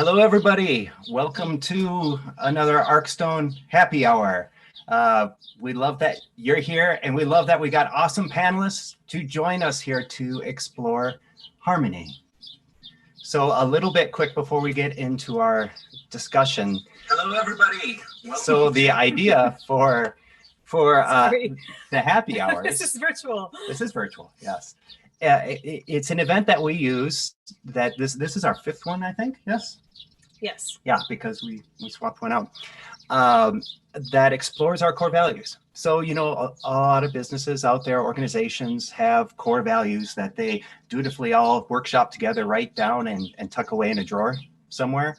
Hello, everybody. Welcome to another Arcstone Happy Hour. We love that you're here, and we love that we got awesome panelists to join us here to explore harmony. So a little bit quick before we get into our discussion. Hello, everybody. So the idea for the happy hour. This is virtual. This is virtual, yes. It's an event that we use. That this is our fifth one, I think. Yes. Yes. Yeah, because we swapped one out. That explores our core values. So, you know, a lot of businesses out there, organizations have core values that they dutifully all workshop together, write down and tuck away in a drawer somewhere.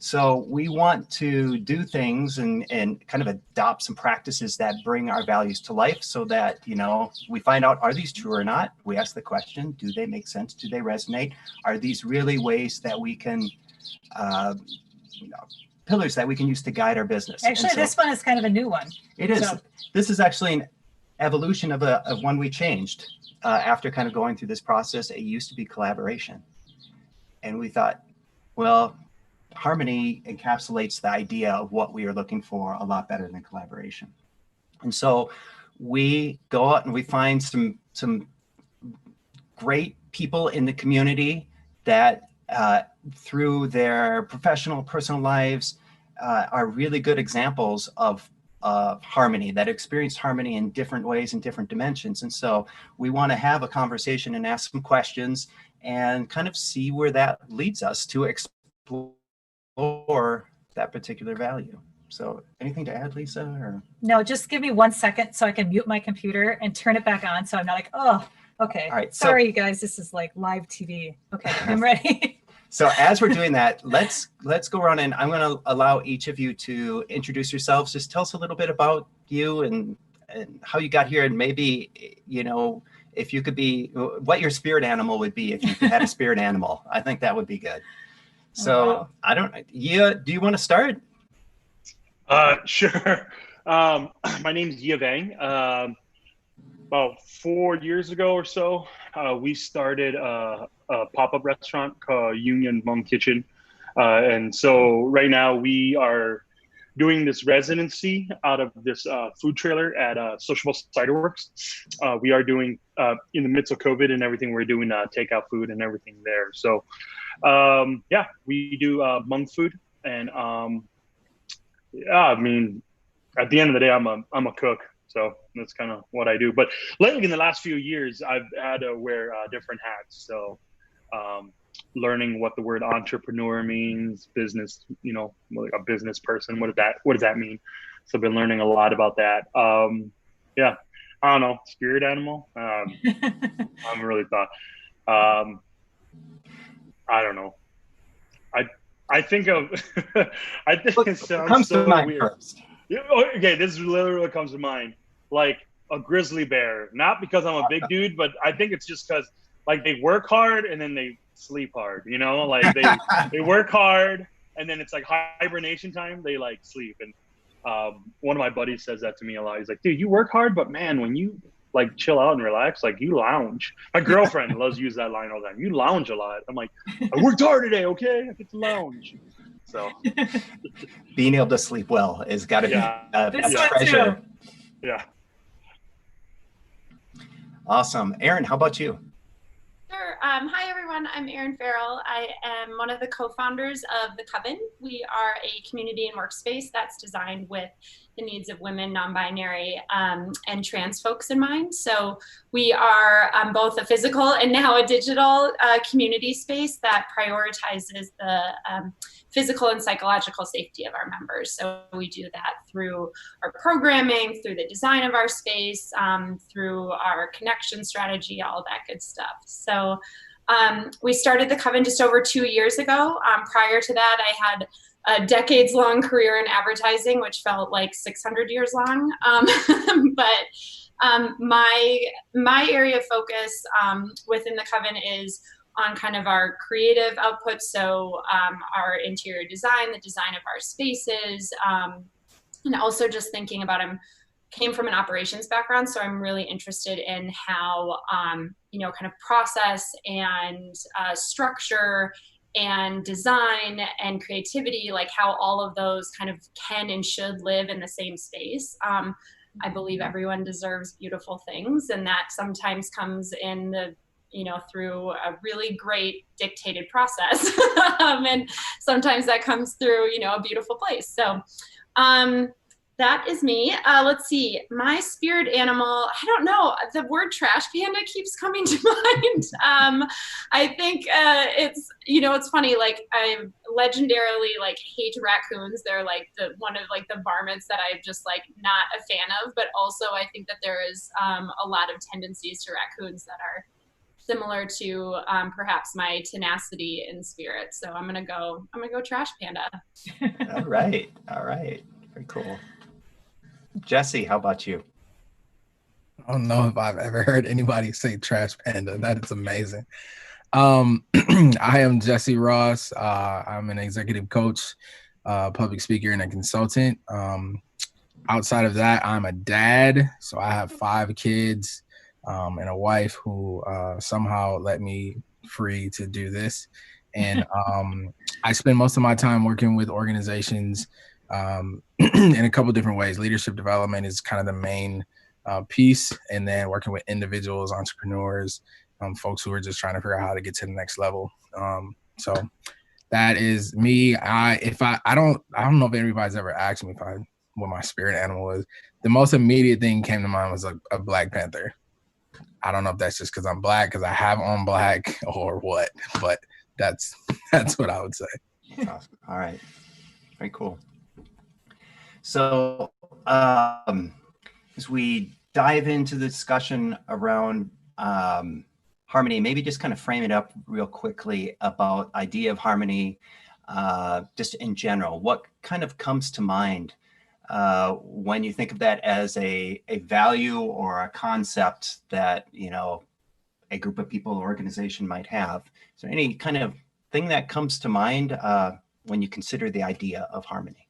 So we want to do things and kind of adopt some practices that bring our values to life so that, you know, we find out, are these true or not? We ask the question, do they make sense? Do they resonate? Are these really ways that we can, pillars that we can use to guide our business? Actually, this one is kind of a new one. It is. So. This is actually an evolution of one we changed after kind of going through this process. It used to be collaboration. And we thought, well, harmony encapsulates the idea of what we are looking for a lot better than collaboration. And so we go out and we find some great people in the community that through their professional, personal lives are really good examples of harmony, that experienced harmony in different ways and different dimensions. And so we want to have a conversation and ask some questions and kind of see where that leads us to explore that particular value. So anything to add, Lisa? Or? No, just give me 1 second so I can mute my computer and turn it back on so I'm not like, oh, okay. All right, sorry, you guys, this is like live TV. Okay, I'm ready. So as we're doing that, let's go around and I'm going to allow each of you to introduce yourselves. Just tell us a little bit about you and how you got here, and maybe, you know, if you could be, what your spirit animal would be if you had a spirit animal. I think that would be good. So I don't, do you want to start? Sure. My name is Vang. About 4 years ago or so, we started a pop-up restaurant called Union Hmong Kitchen. And so right now we are doing this residency out of this food trailer at Sociable Cider Works. We are doing, in the midst of COVID and everything, we're doing takeout food and everything there. So yeah, we do Hmong food, and yeah, I mean, at the end of the day, I'm a cook, so that's kind of what I do. But lately, in the last few years, I've had to wear different hats. So learning what the word entrepreneur means, business, you know, like a business person. What does that mean? So I've been learning a lot about that. Yeah, I don't know, spirit animal. I haven't really thought. I don't know. I think of I think it sounds so weird. First. Okay, this is literally what comes to mind. Like a grizzly bear. Not because I'm a big dude, but I think it's just because like they work hard and then they sleep hard, you know? Like they work hard and then it's like hibernation time, they like sleep. And one of my buddies says that to me a lot. He's like, dude, you work hard, but man, when you like chill out and relax, like you lounge. My girlfriend loves to use that line all the time. You lounge a lot. I'm like, I worked hard today, okay? I get to lounge. So being able to sleep well has got to be a treasure. Yeah. Awesome. Erinn, how about you? Sure. Hi, everyone. I'm Erinn Farrell. I am one of the co-founders of The Coven. We are a community and workspace that's designed with the needs of women, non-binary, and trans folks in mind. So we are both a physical and now a digital community space that prioritizes the physical and psychological safety of our members. So we do that through our programming, through the design of our space, through our connection strategy, all that good stuff. So we started The Coven just over 2 years ago. Prior to that, I had a decades-long career in advertising, which felt like 600 years long. But my area of focus within The Coven is on kind of our creative output. So our interior design, the design of our spaces, and also just thinking about came from an operations background, so I'm really interested in how, you know, kind of process and structure and design and creativity, like how all of those kind of can and should live in the same space. I believe everyone deserves beautiful things, and that sometimes comes in the, through a really great dictated process. And sometimes that comes through, a beautiful place. So that is me. Let's see. My spirit animal, I don't know. The word trash panda keeps coming to mind. I think it's funny. Like, I legendarily hate raccoons. They're one of the varmints that I'm just not a fan of. But also, I think that there is a lot of tendencies to raccoons that are similar to perhaps my tenacity in spirit. So I'm gonna go trash panda. All right. Very cool. Jesse, how about you? I don't know if I've ever heard anybody say trash panda. That is amazing. I am Jesse Ross. I'm an executive coach, public speaker, and a consultant. Outside of that, I'm a dad. So I have 5 kids and a wife who somehow let me free to do this. And I spend most of my time working with organizations in a couple different ways. Leadership development is kind of the main piece, and then working with individuals, entrepreneurs, folks who are just trying to figure out how to get to the next level. So that is me. I don't know if anybody's ever asked me what my spirit animal is. The most immediate thing came to mind was a Black Panther. I don't know if that's just because I'm Black, because I have on black, or what, but that's what I would say. Awesome. All right. Very cool. So as we dive into the discussion around harmony, maybe just kind of frame it up real quickly about idea of harmony, just in general. What kind of comes to mind when you think of that as a value or a concept that, a group of people or organization might have? Is there any kind of thing that comes to mind when you consider the idea of harmony?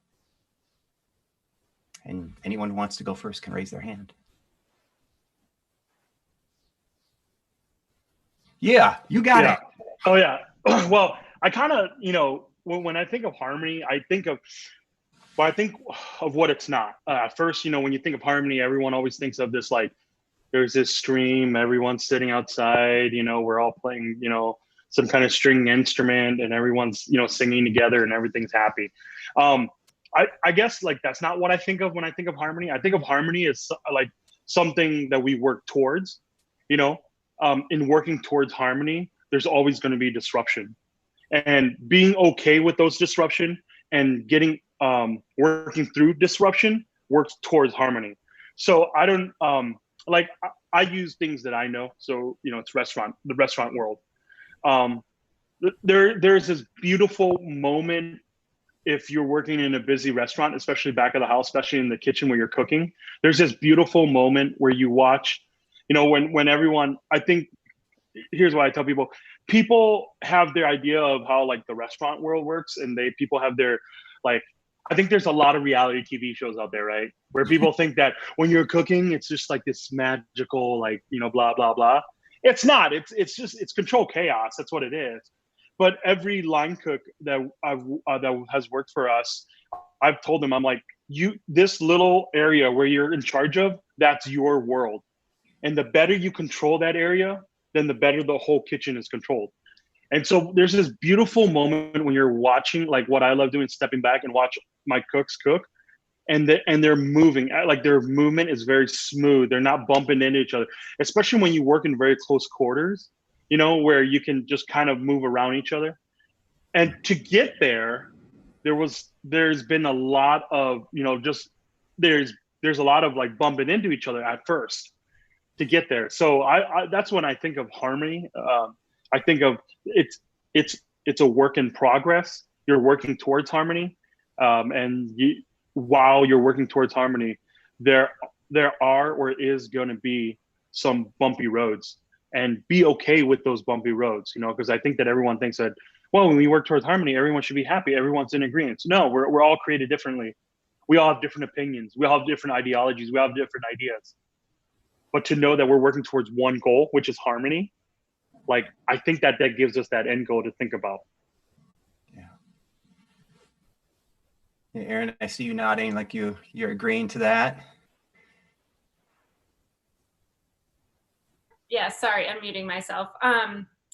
And anyone who wants to go first can raise their hand. Yeah, you got it. Oh, yeah. Well, I kind of, when I think of harmony, I think of what it's not. First, when you think of harmony, everyone always thinks of this, there's this stream, everyone's sitting outside, we're all playing, some kind of string instrument, and everyone's, singing together and everything's happy. I guess that's not what I think of when I think of harmony. I think of harmony as something that we work towards. In working towards harmony, there's always going to be disruption, and being okay with those disruption and getting working through disruption works towards harmony. So I don't I use things that I know. So it's the restaurant world. There's this beautiful moment. If you're working in a busy restaurant, especially back of the house, especially in the kitchen where you're cooking, there's this beautiful moment where you watch, when everyone, I think, here's what I tell people have their idea of how the restaurant world works, and people have their, I think there's a lot of reality TV shows out there, right? Where people think that when you're cooking, it's just this magical, blah, blah, blah. It's not, it's controlled chaos. That's what it is. But every line cook that that has worked for us, I've told them, I'm like, this little area where you're in charge of, that's your world. And the better you control that area, then the better the whole kitchen is controlled. And so there's this beautiful moment when you're watching, what I love doing, stepping back and watch my cooks cook, and they're moving, their movement is very smooth. They're not bumping into each other, especially when you work in very close quarters, where you can just kind of move around each other. And to get there, there's been a lot of, there's a lot of bumping into each other at first to get there. So I that's when I think of harmony. I think of it's a work in progress. You're working towards harmony, and while you're working towards harmony, there are or is going to be some bumpy roads, and be okay with those bumpy roads. Because I think that everyone thinks that, well, when we work towards harmony, everyone should be happy. Everyone's in agreement. No, we're all created differently. We all have different opinions. We all have different ideologies. We all have different ideas. But to know that we're working towards one goal, which is harmony, I think that gives us that end goal to think about. Erinn, I see you nodding like you're agreeing to that. Yeah, sorry, I'm muting myself.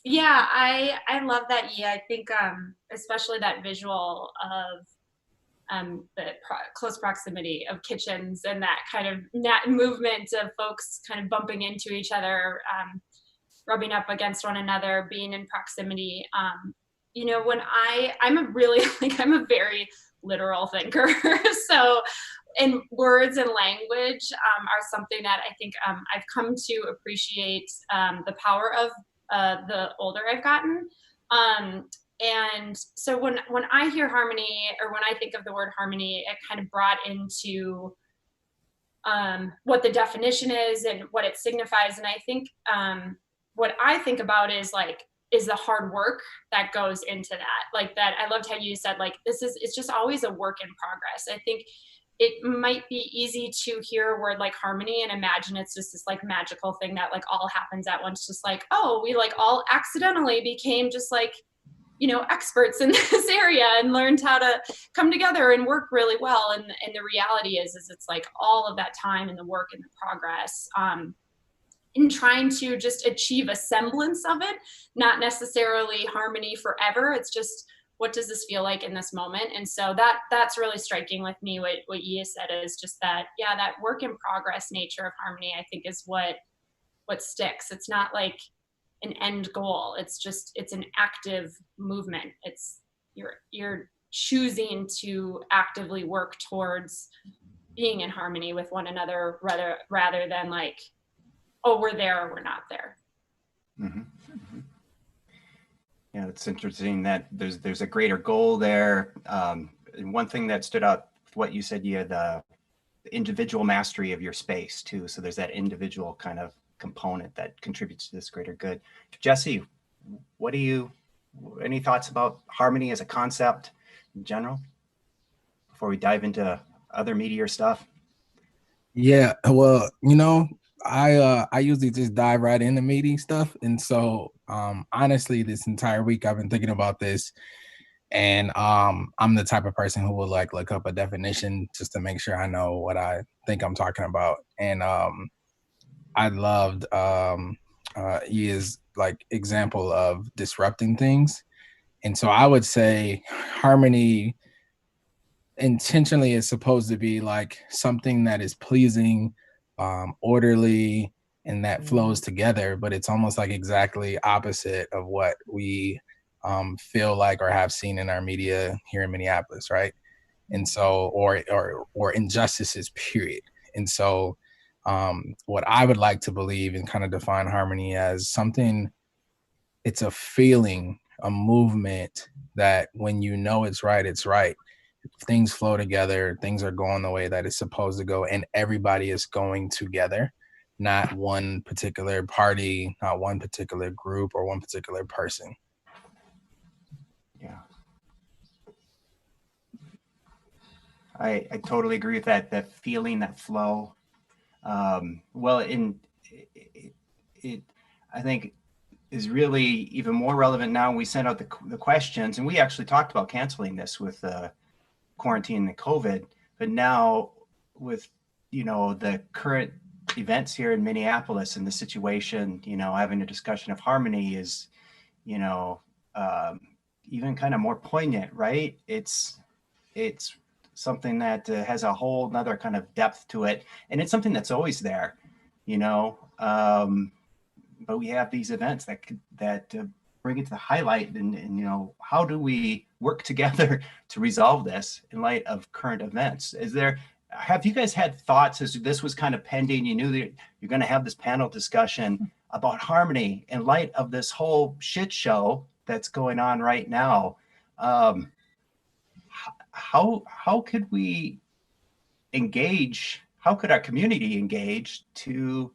Yeah, I love that. Yeah, I think especially that visual of the close proximity of kitchens and that kind of movement of folks kind of bumping into each other, rubbing up against one another, being in proximity. You know, when I'm a really like I'm a very literal thinker, so and words and language are something that I think I've come to appreciate the power of the older I've gotten. And so when I hear harmony, or when I think of the word harmony, it kind of brought into what the definition is and what it signifies. And I think what I think about is the hard work that goes into that. Like that, I loved how you said like it's just always a work in progress. I think it might be easy to hear a word like harmony and imagine it's just this like magical thing that like all happens at once, just like, oh, we like all accidentally became just like, you know, experts in this area and learned how to come together and work really well. And the reality is it's like all of that time and the work and the progress in trying to just achieve a semblance of it, not necessarily harmony forever. It's just, what does this feel like in this moment? And so that's really striking with me. What Ia said is just that, yeah, that work in progress nature of harmony, I think is what sticks. It's not like an end goal. It's an active movement. It's you're choosing to actively work towards being in harmony with one another rather than like, oh, we're there or we're not there. Mm-hmm. Mm-hmm. Yeah, it's interesting that there's a greater goal there. And one thing that stood out with what you said, you had the individual mastery of your space too. So there's that individual kind of component that contributes to this greater good. Jesse, any thoughts about harmony as a concept in general before we dive into other meatier stuff? Yeah, well, you know, I usually just dive right into meaty stuff, and so honestly, this entire week I've been thinking about this, and I'm the type of person who will like look up a definition just to make sure I know what I think I'm talking about, and I loved he is like example of disrupting things, and so I would say harmony intentionally is supposed to be like something that is pleasing, orderly, and that flows together, but it's almost like exactly opposite of what we feel like or have seen in our media here in Minneapolis, right? And so or injustices, period. And so what I would like to believe and kind of define harmony as something, it's a feeling, a movement that when you know it's right, things flow together, things are going the way that it's supposed to go, and everybody is going together, not one particular party, not one particular group or one particular person. Yeah, I totally agree with that feeling, that flow. Well, it I think is really even more relevant now. We sent out the questions, and we actually talked about canceling this with quarantine and COVID, but now with, you know, the current events here in Minneapolis and the situation, you know, having a discussion of harmony is, you know, even kind of more poignant, right? It's something that has a whole nother kind of depth to it, and it's something that's always there, you know. But we have these events that bring it to the highlight, and you know, how do we work together to resolve this in light of current events? Have you guys had thoughts as this was kind of pending? You knew that you're going to have this panel discussion about harmony in light of this whole shit show that's going on right now. How could we engage? How could our community engage to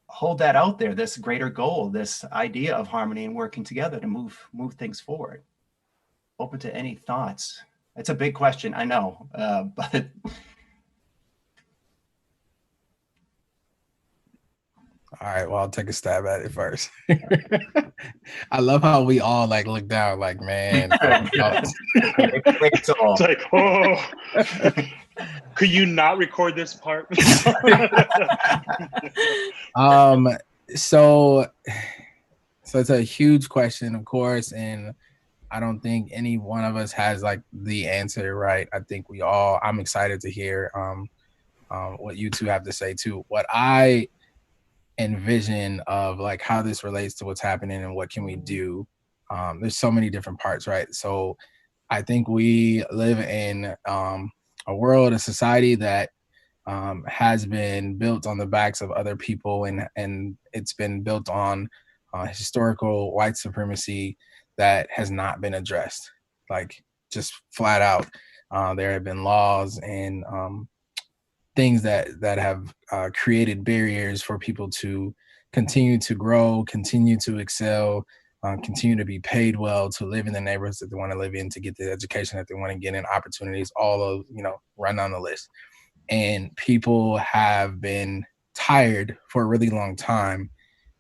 hold that out there, this greater goal, this idea of harmony and working together to move things forward? Open to any thoughts. It's a big question, I know, but All right, well, I'll take a stab at it first. I love how we all like look down, like, man. It's like, oh, could you not record this part? So it's a huge question, of course, and I don't think any one of us has like the answer, right? I think I'm excited to hear what you two have to say too. What I envision of like how this relates to what's happening and what can we do. There's so many different parts, right? So I think we live in a world, a society that has been built on the backs of other people, and it's been built on historical white supremacy that has not been addressed, like just flat out. There have been laws and things that have created barriers for people to continue to grow, continue to excel, continue to be paid well, to live in the neighborhoods that they want to live in, to get the education that they want to get in, opportunities, all of, run down the list. And people have been tired for a really long time.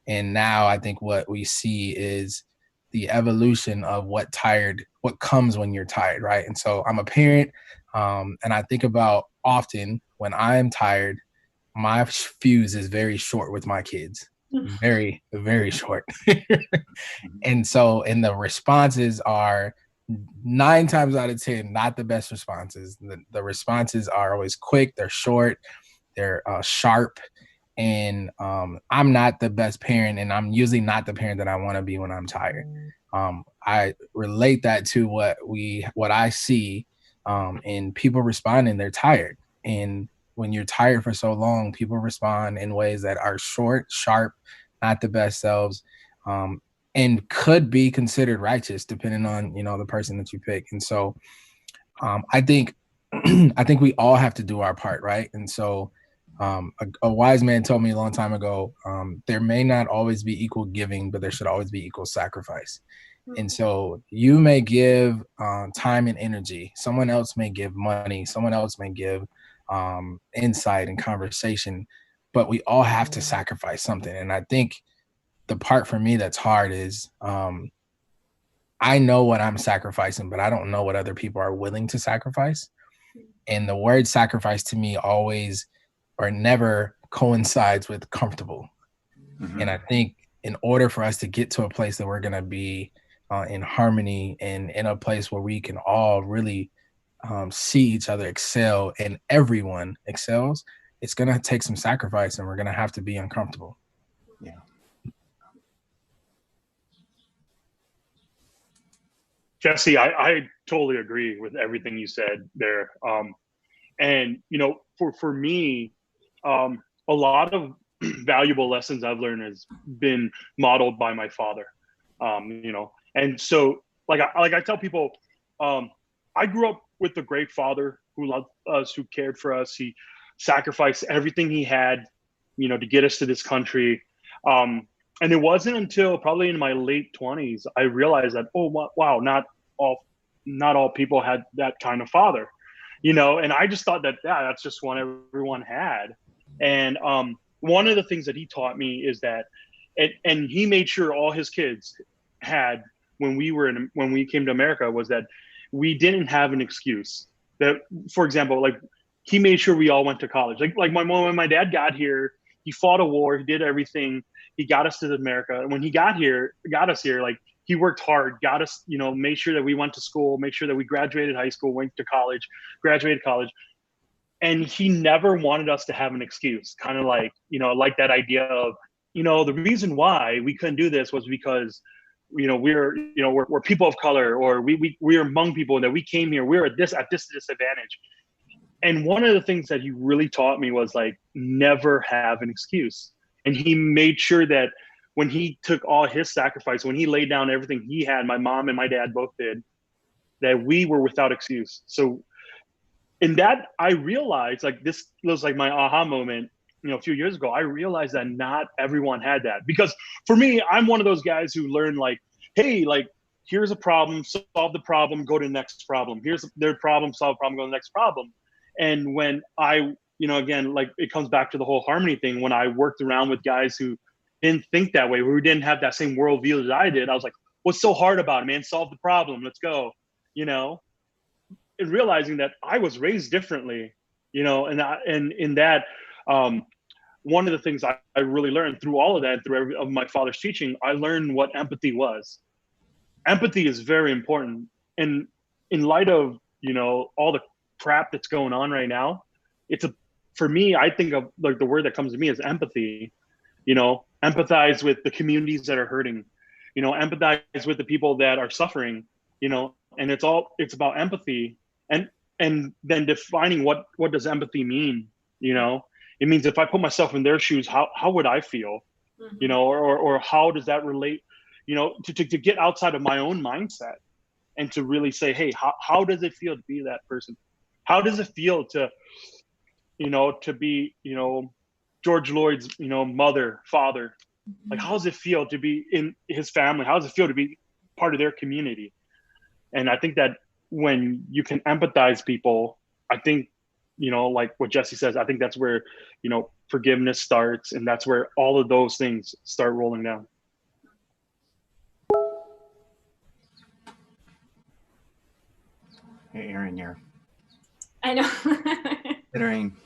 And now I think what we see is the evolution of what comes when you're tired, right? And so I'm a parent, and I think about often when I am tired, my fuse is very short with my kids, very, very short. And the responses are 9 times out of 10 not the best responses. The responses are always quick, they're short, they're sharp. And I'm not the best parent, and I'm usually not the parent that I want to be when I'm tired. I relate that to what I see in people responding. They're tired, and when you're tired for so long, people respond in ways that are short, sharp, not the best selves, and could be considered righteous depending on the person that you pick. And so I think we all have to do our part, right? And so a wise man told me a long time ago, there may not always be equal giving, but there should always be equal sacrifice. And so you may give time and energy. Someone else may give money. Someone else may give insight and conversation, but we all have to sacrifice something. And I think the part for me that's hard is I know what I'm sacrificing, but I don't know what other people are willing to sacrifice. And the word sacrifice to me always or never coincides with comfortable. Mm-hmm. And I think in order for us to get to a place that we're going to be in harmony and in a place where we can all really see each other excel and everyone excels, it's going to take some sacrifice, and we're going to have to be uncomfortable. Yeah. Jesse, I totally agree with everything you said there. And, for me, a lot of valuable lessons I've learned has been modeled by my father, and so like I tell people, I grew up with a great father who loved us, who cared for us. He sacrificed everything he had, to get us to this country. And it wasn't until probably in my late 20s, I realized that, oh, wow, not all people had that kind of father, and I just thought that, that's just one everyone had. And one of the things that he taught me is that, and he made sure all his kids had when we came to America, was that we didn't have an excuse. That, for example, like he made sure we all went to college. Like my mom, when my dad got here, he fought a war, he did everything, he got us to America. And when he got us here, like he worked hard, got us, made sure that we went to school, made sure that we graduated high school, went to college, graduated college. And he never wanted us to have an excuse, kind of like, like that idea of, the reason why we couldn't do this was because, we're people of color, or we're among people that we came here, we're at this disadvantage. And one of the things that he really taught me was like, never have an excuse. And he made sure that when he took all his sacrifice, when he laid down everything he had, my mom and my dad both did, that we were without excuse. So in that, I realized, like, this was like my aha moment, a few years ago. I realized that not everyone had that, because for me, I'm one of those guys who learned like, hey, like, here's a problem, solve the problem, go to the next problem. Here's their problem, solve the problem, go to the next problem. And when I, again, like it comes back to the whole harmony thing. When I worked around with guys who didn't think that way, who didn't have that same worldview that I did, I was like, what's so hard about it, man? Solve the problem. Let's go. You know, and realizing that I was raised differently, you know, and in that, one of the things I really learned through all of that, through of my father's teaching, I learned what empathy was. Empathy is very important. And in light of, you know, all the crap that's going on right now, for me, I think of like the word that comes to me is empathy. You know, empathize with the communities that are hurting, you know, empathize with the people that are suffering, you know, and it's about empathy, and then defining what does empathy mean, you know. It means if I put myself in their shoes, how would I feel, Mm-hmm. you know, or how does that relate, you know, to get outside of my own mindset and to really say, hey, how does it feel to be that person? How does it feel to, you know, to be, you know, George Floyd's, you know, mother, father? Like, how does it feel to be in his family? How does it feel to be part of their community? And I think that when you can empathize people, I think, you know, like what Jesse says, I think that's where, you know, forgiveness starts, and that's where all of those things start rolling down. Hey, Erinn, you're I know. considering.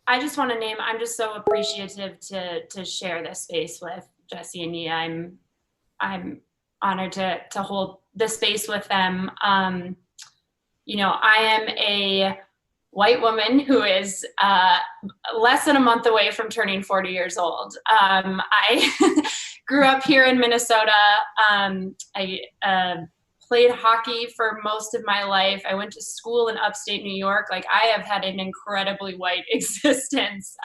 I just want to name, I'm just so appreciative to share this space with Jesse and Nia. I'm honored to hold this space with them. You know, I am a white woman who is less than a month away from turning 40 years old. I grew up here in Minnesota. I played hockey for most of my life. I went to school in upstate New York. Like, I have had an incredibly white existence.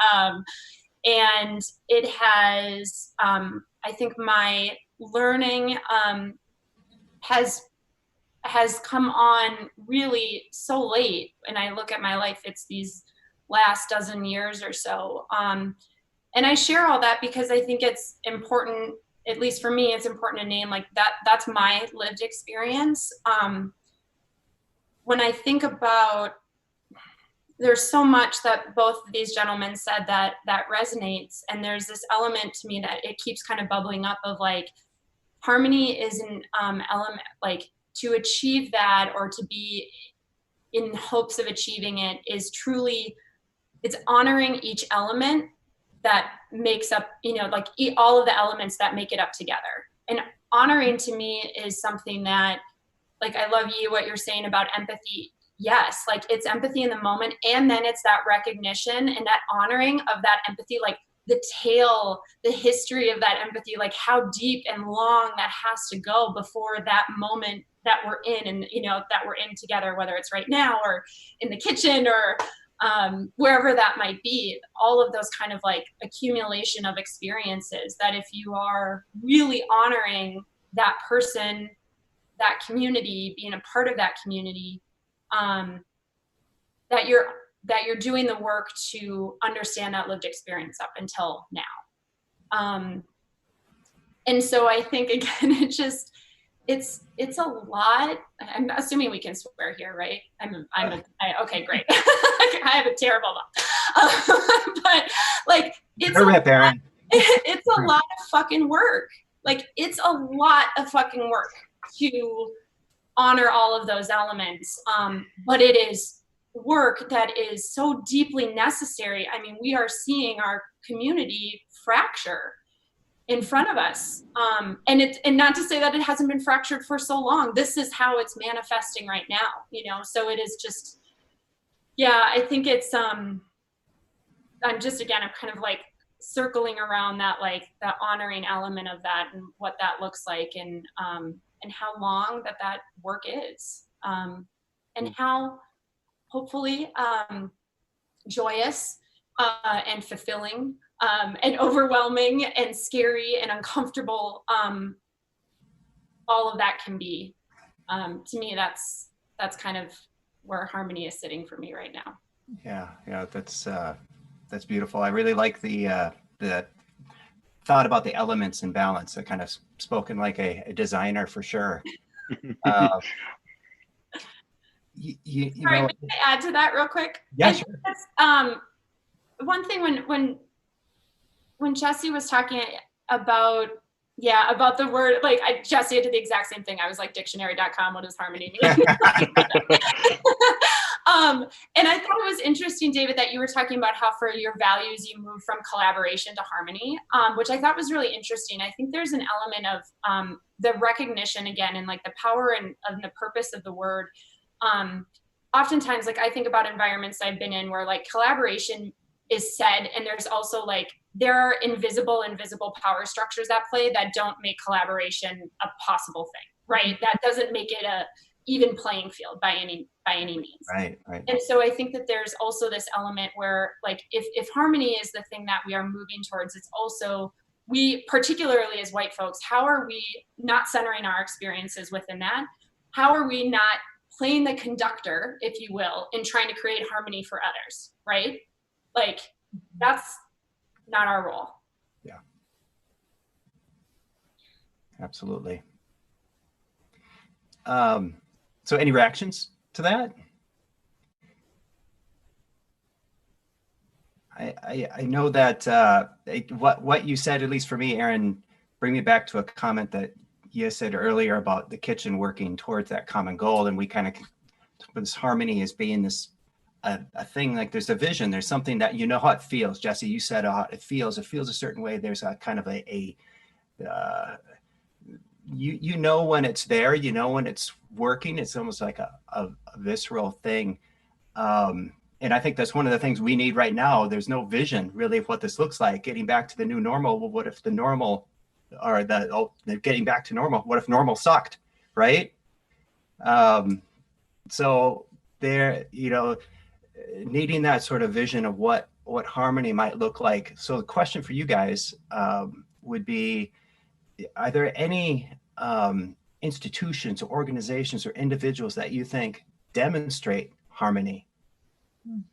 And it has, I think my learning has come on really so late. And I look at my life, it's these last dozen years or so. And I share all that because I think it's important, at least for me, it's important to name like that's my lived experience. When I think about, there's so much that both of these gentlemen said that resonates. And there's this element to me that it keeps kind of bubbling up of like, harmony is an element, like to achieve that or to be in hopes of achieving it is truly, it's honoring each element that makes up, you know, like all of the elements that make it up together. And honoring to me is something that, like, I love you, what you're saying about empathy. Yes, like it's empathy in the moment. And then it's that recognition and that honoring of that empathy, like the tale, the history of that empathy, like how deep and long that has to go before that moment that we're in, and, you know, that we're in together, whether it's right now or in the kitchen or wherever that might be. All of those kind of like accumulation of experiences that if you are really honoring that person, that community, being a part of that community, that you're doing the work to understand that lived experience up until now. And so I think, again, it's a lot. I'm assuming we can swear here, right? Okay, great. I have a terrible mom. But like, it's a lot of fucking work. Like, it's a lot of fucking work to honor all of those elements. But it is work that is so deeply necessary. I mean, we are seeing our community fracture in front of us. And not to say that it hasn't been fractured for so long. This is how it's manifesting right now, you know? So it is just, yeah, I think it's, I'm kind of like circling around that, like that honoring element of that and what that looks like, and how long that work is, and how hopefully joyous and fulfilling and overwhelming and scary and uncomfortable all of that can be. To me, that's kind of where harmony is sitting for me right now. Yeah, that's beautiful. I really like the thought about the elements and balance. I kind of spoken like a designer for sure. You Sorry, know, may I add to that real quick? Yeah, sure. One thing when when Jesse was talking about, about the word, like Jesse did the exact same thing. I was like, dictionary.com, what does harmony mean? And I thought it was interesting, David, that you were talking about how for your values, you moved from collaboration to harmony, which I thought was really interesting. I think there's an element of the recognition again, and like the power and the purpose of the word. Oftentimes, like I think about environments I've been in where like collaboration is said, and there's also like, there are invisible power structures at play that don't make collaboration a possible thing, right? That doesn't make it a even playing field by any means. Right, right. And so I think that there's also this element where like if harmony is the thing that we are moving towards, it's also, we particularly as white folks, how are we not centering our experiences within that? How are we not playing the conductor, if you will, in trying to create harmony for others, right? Like that's not our role. Yeah. Absolutely. So any reactions to that? I know that what you said, at least for me, Erinn, bring me back to a comment that you said earlier about the kitchen working towards that common goal. And we kind of, this harmony as being this, a thing, like there's a vision, there's something that, you know how it feels. Jesse, you said it feels a certain way. There's a kind of you know when it's there, you know when it's working. It's almost like a visceral thing. And I think that's one of the things we need right now. There's no vision really of what this looks like. Getting back to the new normal. Well, what if the normal, or getting back to normal, what if normal sucked, right? So there, needing that sort of vision of what harmony might look like. So the question for you guys would be, are there any institutions or organizations or individuals that you think demonstrate harmony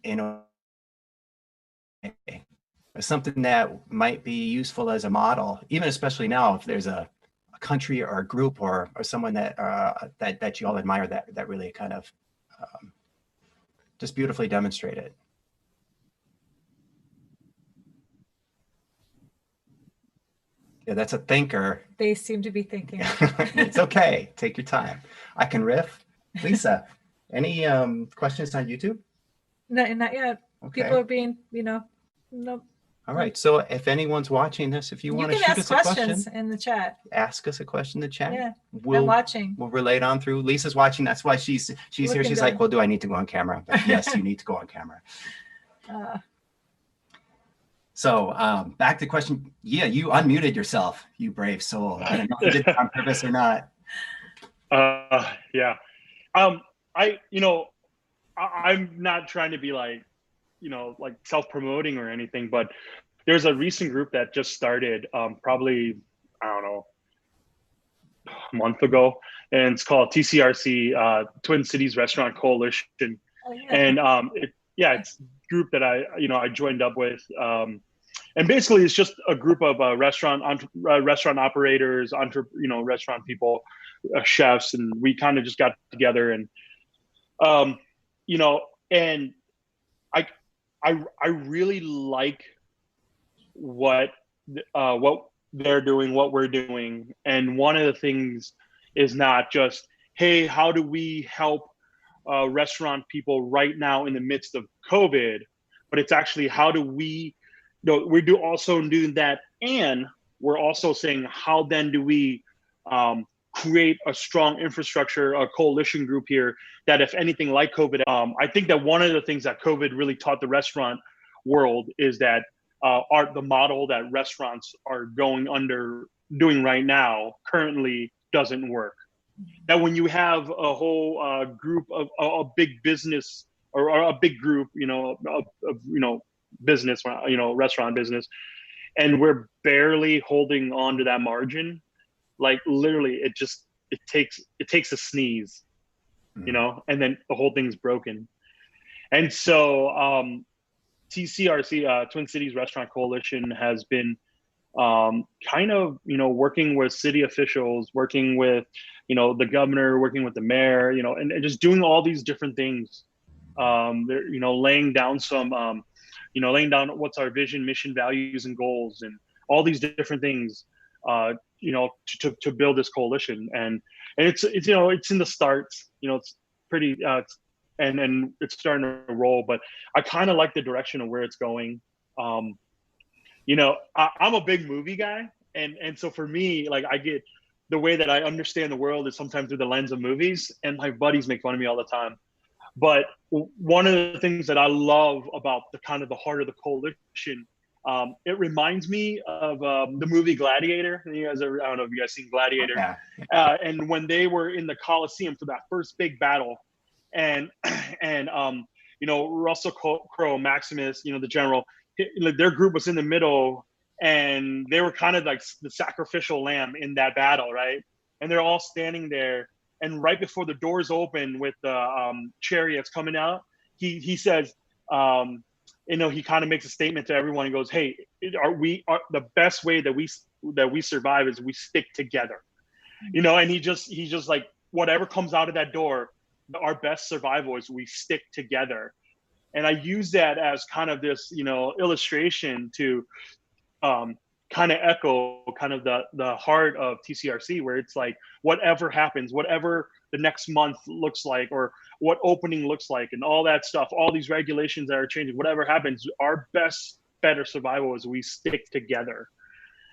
in a way, or something that might be useful as a model, even especially now if there's a country or a group or someone that that you all admire that really kind of just beautifully demonstrate it? Yeah, that's a thinker. They seem to be thinking. It's okay. Take your time. I can riff. Lisa, any questions on YouTube? No, not yet. Okay. People are being, nope. All right. So if anyone's watching this, if you want to shoot us a questions question in the chat. Ask us a question in the chat. Yeah, I'm watching. We'll relay it on through. Lisa's watching. That's why she's here. She's like, well, do I need to go on camera? But yes, you need to go on camera. So back to the question. Yeah, you unmuted yourself, you brave soul. I don't know if you did it on purpose or not. Yeah. I'm not trying to be like self-promoting or anything, but there's a recent group that just started probably, I don't know, a month ago, and it's called TCRC, Twin Cities Restaurant Coalition. Oh, yeah. It's a group that I joined up with, and basically it's just a group of restaurant operators, restaurant people, chefs, and we kind of just got together and and I really like what they're doing, what we're doing. And one of the things is not just, hey, how do we help restaurant people right now in the midst of COVID, but it's actually how do we, also doing that. And we're also saying, how then do we create a strong infrastructure, a coalition group here that if anything like COVID, I think that one of the things that COVID really taught the restaurant world is that the model that restaurants are doing right now currently doesn't work. That when you have a whole group of a big business or a big group, business, restaurant business, and we're barely holding on to that margin, like literally it takes a sneeze, and then the whole thing's broken. And so TCRC, Twin Cities Restaurant Coalition, has been kind of, working with city officials, working with, the governor, working with the mayor, and just doing all these different things. They're, laying down some laying down what's our vision, mission, values, and goals, and all these different things, to build this coalition. And it's it's in the starts, it's pretty, and it's starting to roll, but I kind of like the direction of where it's going. I'm a big movie guy, and so for me, like, I get the way that I understand the world is sometimes through the lens of movies, and my buddies make fun of me all the time. But one of the things that I love about the kind of the heart of the coalition, it reminds me of the movie Gladiator. I don't know if you guys seen Gladiator. Yeah. And when they were in the Coliseum for that first big battle, and Russell Crowe, Maximus, the general, their group was in the middle, and they were kind of like the sacrificial lamb in that battle, right? And they're all standing there, and right before the doors open with the chariots coming out, he says, he kind of makes a statement to everyone and goes, "Hey, the best way that we survive is we stick together," and he's just like, whatever comes out of that door, our best survival is we stick together. And I use that as kind of this, illustration to kind of echo kind of the heart of TCRC, where it's like, whatever happens, whatever the next month looks like, or what opening looks like, and all that stuff, all these regulations that are changing, whatever happens, our better survival is we stick together.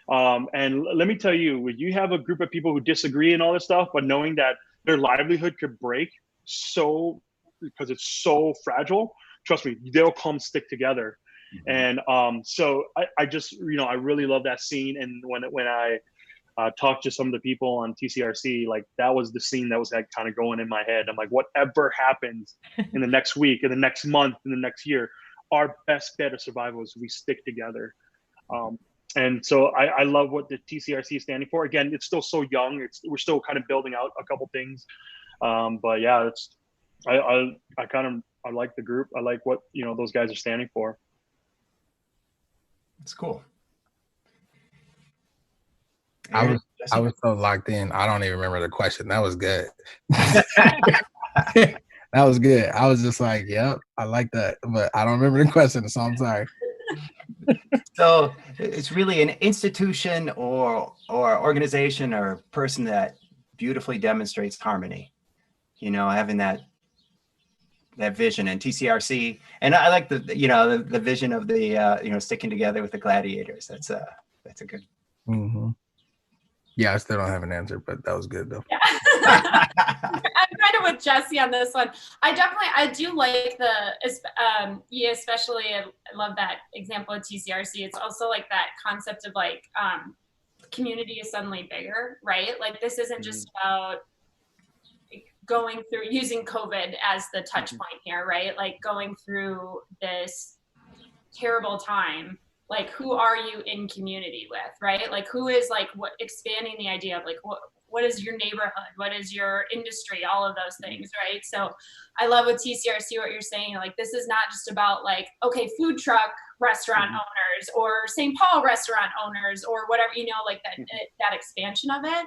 And let me tell you, when you have a group of people who disagree and all this stuff, but knowing that their livelihood could break because it's so fragile, trust me, they'll come stick together. And so I just, I really love that scene. And when I talked to some of the people on TCRC, like, that was the scene that was like kind of going in my head. I'm like, whatever happens in the next week, in the next month, in the next year, our best bet of survival is we stick together. And so I love what the TCRC is standing for. Again, it's still so young. We're still kind of building out a couple things. But yeah, I like the group. I like what, those guys are standing for. It's cool. I was so locked in. I don't even remember the question. That was good. That was good. I was just like, yep, I like that, but I don't remember the question, so I'm sorry. So it's really an institution or organization or person that beautifully demonstrates harmony, having that vision. And TCRC, and I like the vision of the sticking together with the gladiators. That's a good. Mm-hmm. Yeah, I still don't have an answer, but that was good though. Yeah. I'm kind of with Jesse on this one. I do like especially, I love that example of TCRC. It's also like that concept of like community is suddenly bigger, right? Like, this isn't just about going through using COVID as the touch point here, right? Like, going through this terrible time. Like, who are you in community with, right? Like, who is like expanding the idea of like what is your neighborhood? What is your industry? All of those things, right? So I love with TCRC what you're saying. Like, this is not just about like, okay, food truck restaurant owners or St. Paul restaurant owners or whatever, like that expansion of it.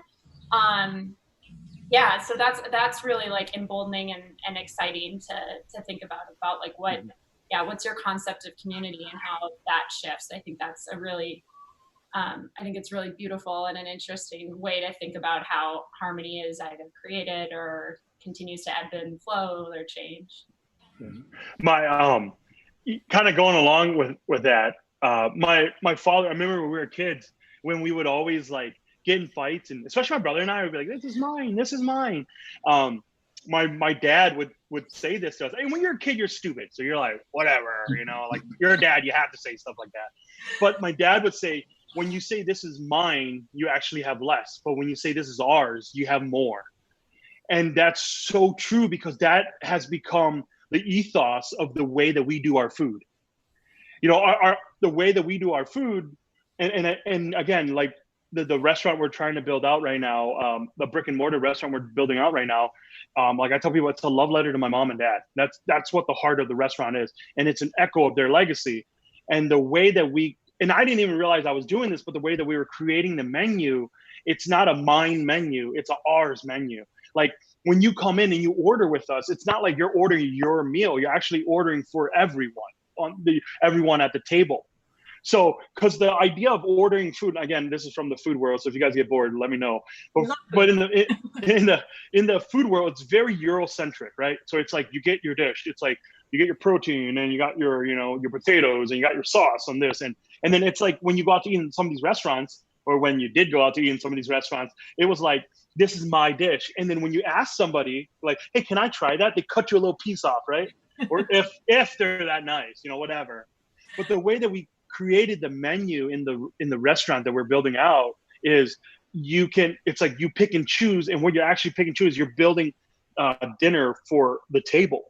Yeah, so that's really like emboldening and exciting to think about like what's your concept of community and how that shifts. I think that's a really, I think it's really beautiful and an interesting way to think about how harmony is either created or continues to ebb and flow or change. My kind of going along with that, my father, I remember when we were kids, when we would always like get in fights, and especially my brother and I would be like, this is mine. My dad would say this to us. Hey, when you're a kid, you're stupid. So you're like, whatever, like, you're a dad, you have to say stuff like that. But my dad would say, when you say this is mine, you actually have less. But when you say this is ours, you have more. And that's so true, because that has become the ethos of the way that we do our food. The way that we do our food, and again, like the restaurant we're trying to build out right now, the brick and mortar restaurant we're building out right now, like I tell people, it's a love letter to my mom and dad. That's what the heart of the restaurant is. And it's an echo of their legacy. And the way that and I didn't even realize I was doing this, but the way that we were creating the menu, it's not a mine menu, it's a ours menu. Like, when you come in and you order with us, it's not like you're ordering your meal, you're actually ordering for everyone. everyone at the table. So, because the idea of ordering food, again, this is from the food world, so if you guys get bored, let me know. But in the food world, it's very Eurocentric, right? So it's like you get your dish. It's like you get your protein, and you got your your potatoes, and you got your sauce on this, and then it's like when you go out to eat in some of these restaurants, or when you did go out to eat in some of these restaurants, it was like, this is my dish. And then when you ask somebody like, hey, can I try that? They cut you a little piece off, right? Or if they're that nice, whatever. But the way that we created the menu in the restaurant that we're building out is it's like you pick and choose, and what you're actually pick and choose, you're building a dinner for the table.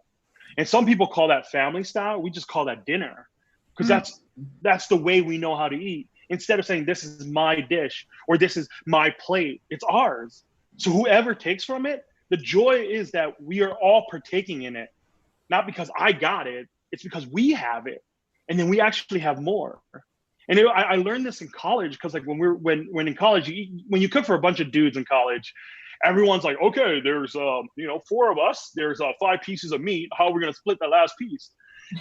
And some people call that family style. We just call that dinner, because that's the way we know how to eat. Instead of saying this is my dish or this is my plate, it's ours. So whoever takes from it, the joy is that we are all partaking in it, not because I got it, it's because we have it, and then we actually have more. And I learned this in college, because like when in college, when you cook for a bunch of dudes in college, everyone's like, okay, there's 4 of us, there's 5 pieces of meat, how are we gonna split that last piece?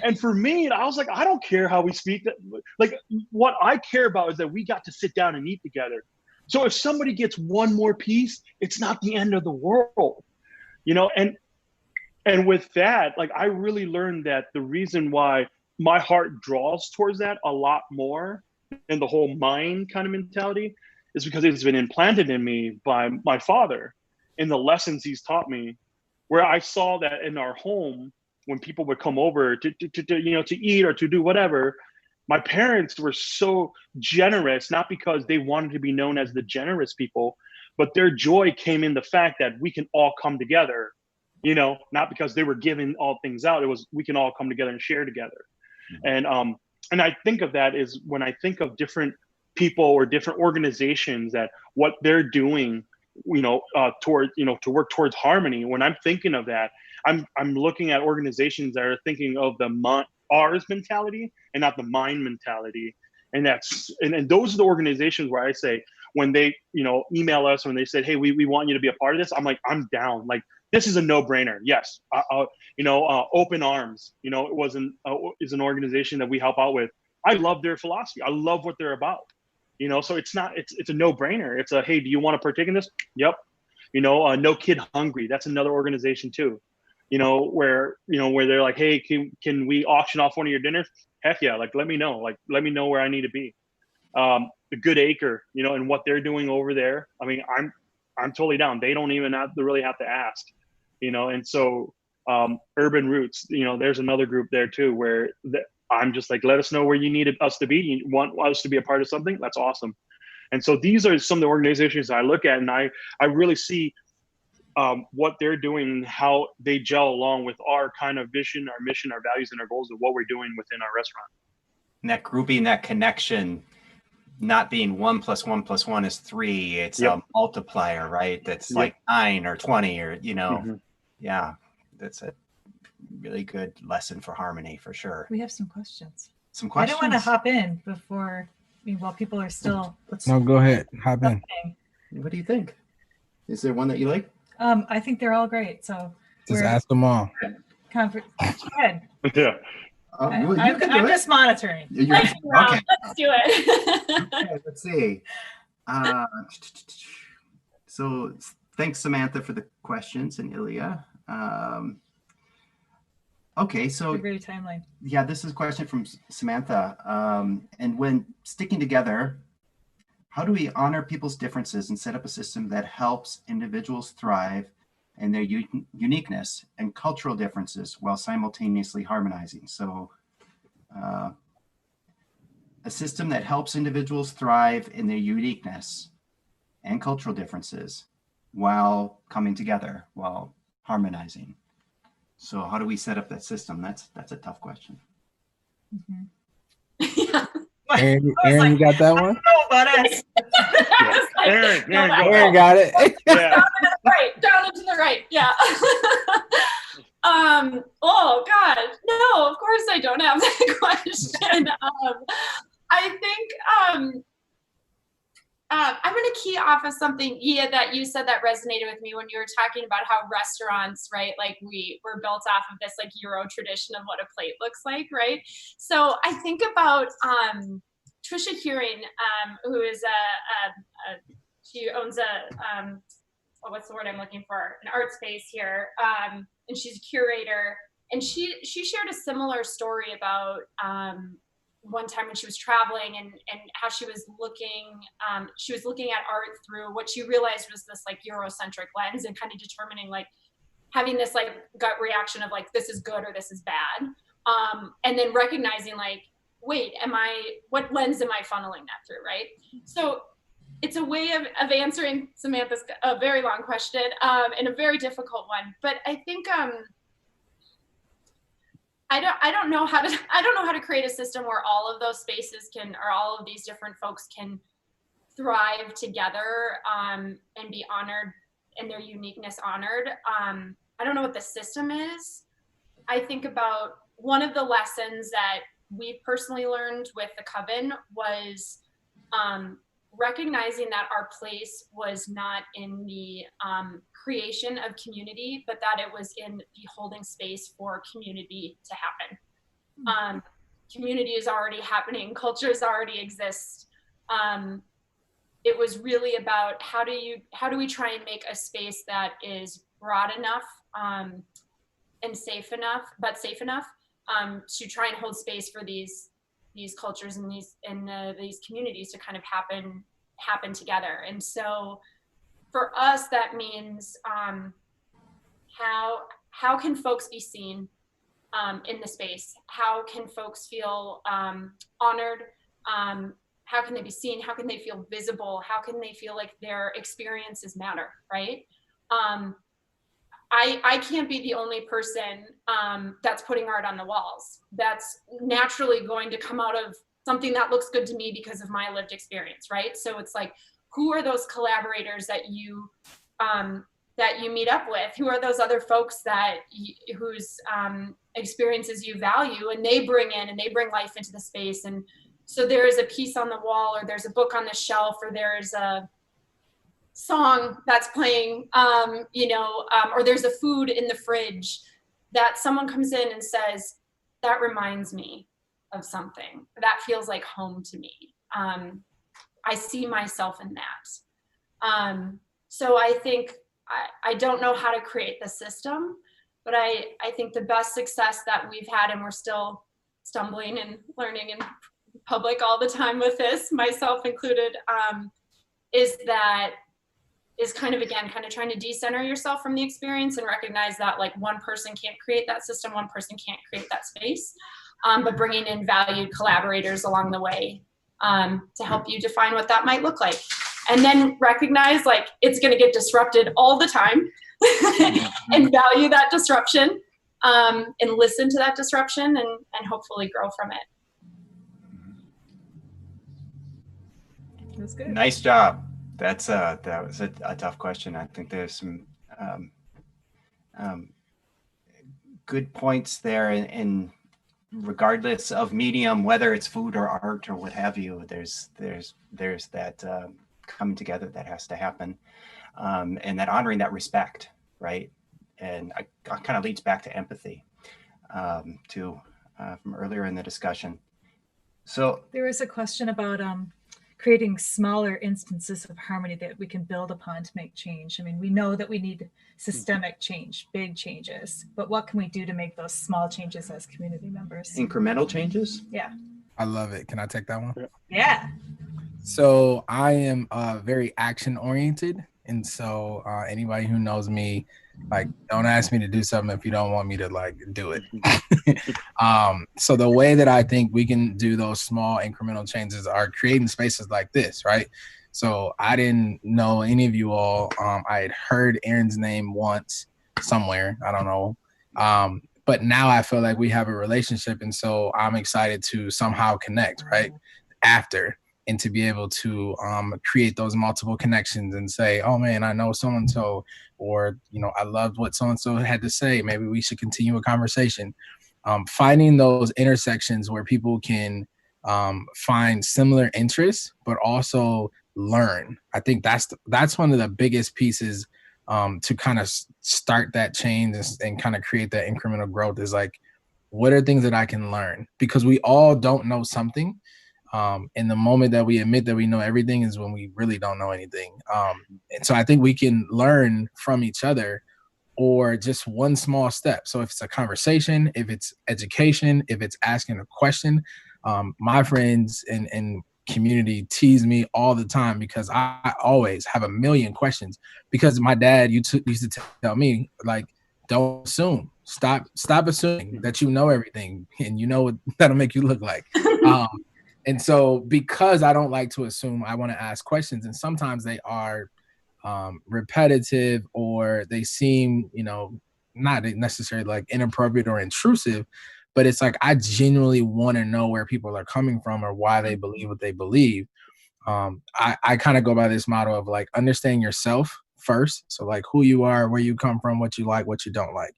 And for me, I was like, I don't care how we speak. Like, what I care about is that we got to sit down and eat together. So if somebody gets one more piece, it's not the end of the world, and with that, like, I really learned that the reason why my heart draws towards that a lot more than the whole mind kind of mentality is because it's been implanted in me by my father in the lessons he's taught me, where I saw that in our home, when people would come over to eat or to do whatever, my parents were so generous, not because they wanted to be known as the generous people, but their joy came in the fact that we can all come together, not because they were giving all things out. It was, we can all come together and share together. Mm-hmm. And I think of that is when I think of different people or different organizations, that what they're doing, to work towards harmony. When I'm thinking of that, I'm looking at organizations that are thinking of the ours mentality and not the mine mentality. And those are the organizations where I say, when they email us, when they said, hey, we want you to be a part of this, I'm like, I'm down. Like, this is a no-brainer. Yes. Open Arms, is an organization that we help out with. I love their philosophy. I love what they're about. So it's a no-brainer. It's a, hey, do you want to partake in this? Yep. No Kid Hungry. That's another organization too. Where they're like, hey, can we auction off one of your dinners? Heck yeah. Like, let me know. Like, let me know where I need to be. The Good Acre, and what they're doing over there. I mean, I'm totally down. They don't even really have to ask, and so Urban Roots, there's another group there too, where I'm just like, let us know where you need us to be. You want us to be a part of something? That's awesome. And so these are some of the organizations I look at, and I really see what they're doing, how they gel along with our kind of vision, our mission, our values, and our goals of what we're doing within our restaurant. And that grouping, that connection, not being 1 + 1 + 1 is 3. It's a multiplier, right? That's like 9 or 20 or, Mm-hmm. Yeah, that's a really good lesson for harmony for sure. We have some questions. I don't want to hop in before, while people are still. No, go ahead. Hop in. What do you think? Is there one that you like? I think they're all great. So just ask them all. Go ahead. Yeah. I'm just monitoring. Okay. Let's do it. Okay, let's see. So thanks, Samantha, for the questions, and Ilya. Okay, so great timeline. Yeah, this is a question from Samantha. And when sticking together, how do we honor people's differences and set up a system that helps individuals thrive and their uniqueness and cultural differences while simultaneously harmonizing? So a system that helps individuals thrive in their uniqueness and cultural differences while coming together, while harmonizing. So how do we set up that system? That's a tough question. Mm-hmm. Yeah. Erinn, you got that one? Oh, but Erinn got it. Yeah. Down and to the right. Yeah. Oh God, no, of course I don't have that question. I'm going to key off of something, Ia, that you said that resonated with me when you were talking about how restaurants, right, like we were built off of this like Euro tradition of what a plate looks like, right? So I think about Trisha Hearing, who is she owns what's the word I'm looking for? An art space here, and she's a curator. And she shared a similar story about one time when she was traveling and how she was looking at art through what she realized was this like Eurocentric lens, and kind of determining like having this like gut reaction of like, this is good or this is bad. And then recognizing like, wait, what lens am I funneling that through, right? So it's a way of answering Samantha's a very long question and a very difficult one. But I think I don't know how to create a system where all of those spaces or all of these different folks can thrive together and be honored and their uniqueness honored. I don't know what the system is. I think about one of the lessons that we personally learned with the Coven was recognizing that our place was not in the creation of community, but that it was in the holding space for community to happen. Community is already happening, cultures already exist. It was really about how do we try and make a space that is broad enough and safe enough to try and hold space for these cultures and these communities to kind of happen together. And so for us, that means how can folks be seen in the space? How can folks feel honored? How can they be seen? How can they feel visible? How can they feel like their experiences matter, right? I can't be the only person that's putting art on the walls. That's naturally going to come out of something that looks good to me because of my lived experience, right? So it's like, who are those collaborators that you meet up with? Who are those other folks whose experiences you value, and they bring life into the space? And so there is a piece on the wall, or there's a book on the shelf, or there's a song that's playing, or there's a food in the fridge that someone comes in and says, that reminds me of something. That feels like home to me. I see myself in that. So I think, I don't know how to create the system, but I think the best success that we've had, and we're still stumbling and learning in public all the time with this, myself included, is kind of trying to decenter yourself from the experience and recognize that like one person can't create that system, one person can't create that space, but bringing in valued collaborators along the way to help you define what that might look like. And then recognize like it's going to get disrupted all the time and value that disruption and listen to that disruption and hopefully grow from it. That's good. Nice job. That was a tough question. I think there's some good points there, and regardless of medium, whether it's food or art or what have you, there's that coming together that has to happen, and that honoring that respect, right? And I kind of leads back to empathy, from earlier in the discussion. So there was a question about creating smaller instances of harmony that we can build upon to make change. I mean, we know that we need systemic change, big changes, but what can we do to make those small changes as community members? Incremental changes? Yeah. I love it. Can I take that one? Yeah. So I am very action oriented. And so anybody who knows me, like, don't ask me to do something if you don't want me to like do it. So the way that I think we can do those small incremental changes are creating spaces like this, right? So I didn't know any of you all. I had heard Erinn's name once somewhere. I don't know. But now I feel like we have a relationship. And so I'm excited to somehow connect, right? After. And to be able to create those multiple connections and say, oh man, I know so-and-so, or, I loved what so-and-so had to say. Maybe we should continue a conversation. Finding those intersections where people can find similar interests, but also learn. I think that's one of the biggest pieces to kind of start that change and kind of create that incremental growth is like, what are things that I can learn? Because we all don't know something. And the moment that we admit that we know everything is when we really don't know anything. And so I think we can learn from each other or just one small step. So if it's a conversation, if it's education, if it's asking a question, my friends and community tease me all the time because I always have a million questions because my dad used to tell me, like, don't assume. Stop assuming that you know everything and you know what that'll make you look like. And so because I don't like to assume, I want to ask questions. And sometimes they are repetitive or they seem, not necessarily like inappropriate or intrusive, but it's like I genuinely want to know where people are coming from or why they believe what they believe. I kind of go by this model of like understanding yourself first. So like who you are, where you come from, what you like, what you don't like.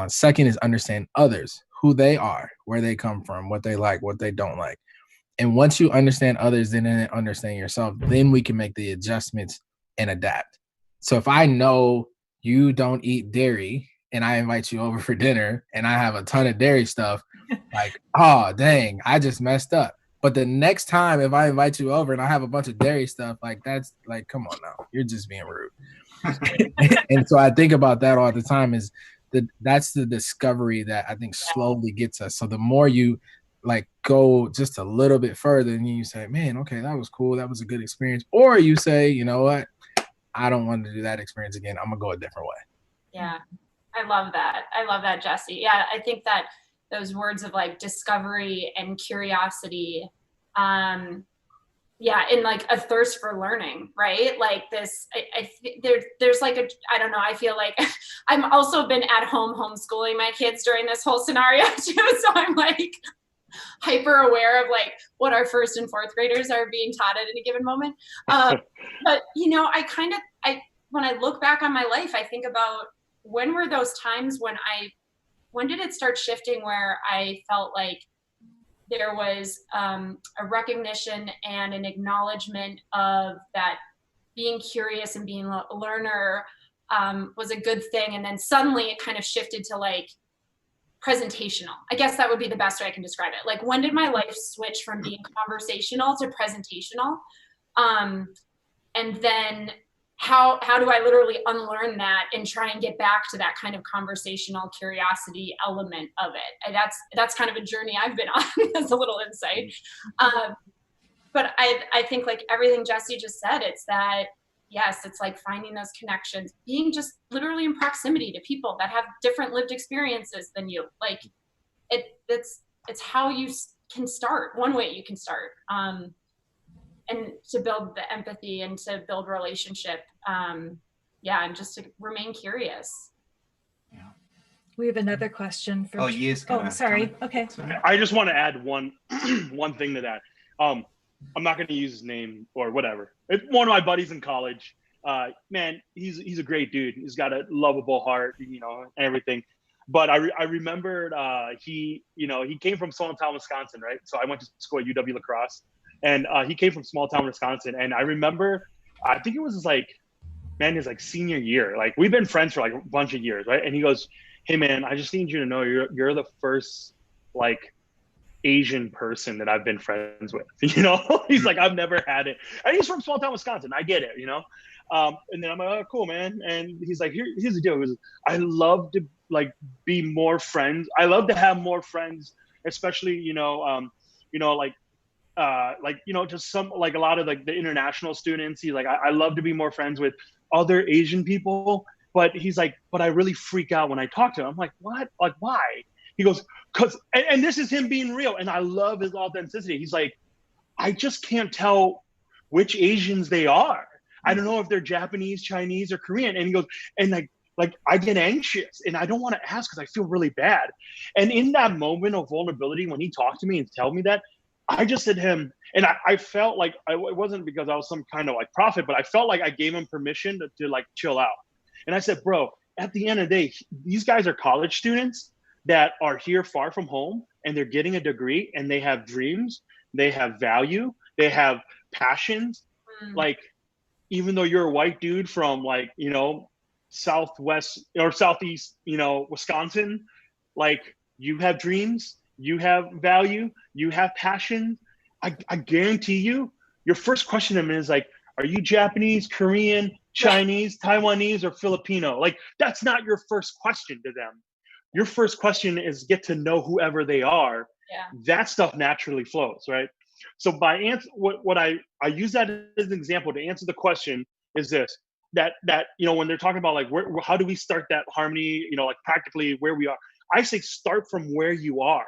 Second is understand others, who they are, where they come from, what they like, what they don't like. And once you understand others, then understand yourself, then we can make the adjustments and adapt. So if I know you don't eat dairy and I invite you over for dinner and I have a ton of dairy stuff, like, oh, dang, I just messed up. But the next time, if I invite you over and I have a bunch of dairy stuff, like, that's like, come on now, you're just being rude. And so I think about that all the time is that's the discovery that I think slowly gets us. So the more you like go just a little bit further and you say, man, okay, that was cool. That was a good experience. Or you say, you know what? I don't want to do that experience again. I'm gonna go a different way. Yeah. I love that, Jesse. Yeah. I think that those words of like discovery and curiosity, and like a thirst for learning, right? Like this, there's like I don't know, I feel like I've also been at home homeschooling my kids during this whole scenario too. So I'm like hyper aware of like what our first and fourth graders are being taught at any given moment. But when I look back on my life, I think about when were those times when did it start shifting where I felt like there was a recognition and an acknowledgement of that being curious and being a learner was a good thing. And then suddenly it kind of shifted to like presentational. I guess that would be the best way I can describe it. Like, when did my life switch from being conversational to presentational? And then how do I literally unlearn that and try and get back to that kind of conversational curiosity element of it? And that's kind of a journey I've been on. As a little insight. But I think like everything Jesse just said, it's that, yes, it's like finding those connections, being just literally in proximity to people that have different lived experiences than you. Like it's how you can start. One way you can start, and to build the empathy and to build relationship. And just to remain curious. Yeah. We have another question for. Sorry. Okay. I just want to add one thing to that. I'm not going to use his name or whatever. It's one of my buddies in college. Man, he's a great dude. He's got a lovable heart, and everything. But I remembered he came from small town Wisconsin, right? So I went to school at UW La Crosse, and he came from small town Wisconsin. And I remember, I think it was his like senior year. Like, we've been friends for like a bunch of years, right? And he goes, "Hey man, I just need you to know you're the first like Asian person that I've been friends with." He's like, "I've never had it." And he's from small town Wisconsin. I get it, And then I'm like, "Oh, cool, man." And he's like, here's the deal. He goes, "I love to like be more friends. I love to have more friends, especially, just some, like a lot of like the international students." He's like, I love to be more friends with other Asian people. But he's like, "But I really freak out when I talk to them." I'm like, "What? Like, why?" He goes, and this is him being real, and I love his authenticity. He's like, "I just can't tell which Asians they are. I don't know if they're Japanese, Chinese, or Korean." And he goes, and like I get anxious, and I don't want to ask because I feel really bad. And in that moment of vulnerability, when he talked to me and told me that, I just said to him, and I felt like it wasn't because I was some kind of like prophet, but I felt like I gave him permission to like chill out. And I said, "Bro, at the end of the day, these guys are college students that are here far from home, and they're getting a degree, and they have dreams, they have value, they have passions. like, even though you're a white dude from like, you know, Southwest or Southeast, you know, Wisconsin, like you have dreams, you have value, you have passion. I guarantee you, your first question to them is like, are you Japanese, Korean, Chinese, Taiwanese, or Filipino? Like, that's not your first question to them. Your first question is get to know whoever they are. Yeah. That stuff naturally flows, right? So by answer, what I use that as an example to answer the question is this, that you know, when they're talking about like how do we start that harmony, you know, like practically where we are, I say start from where you are.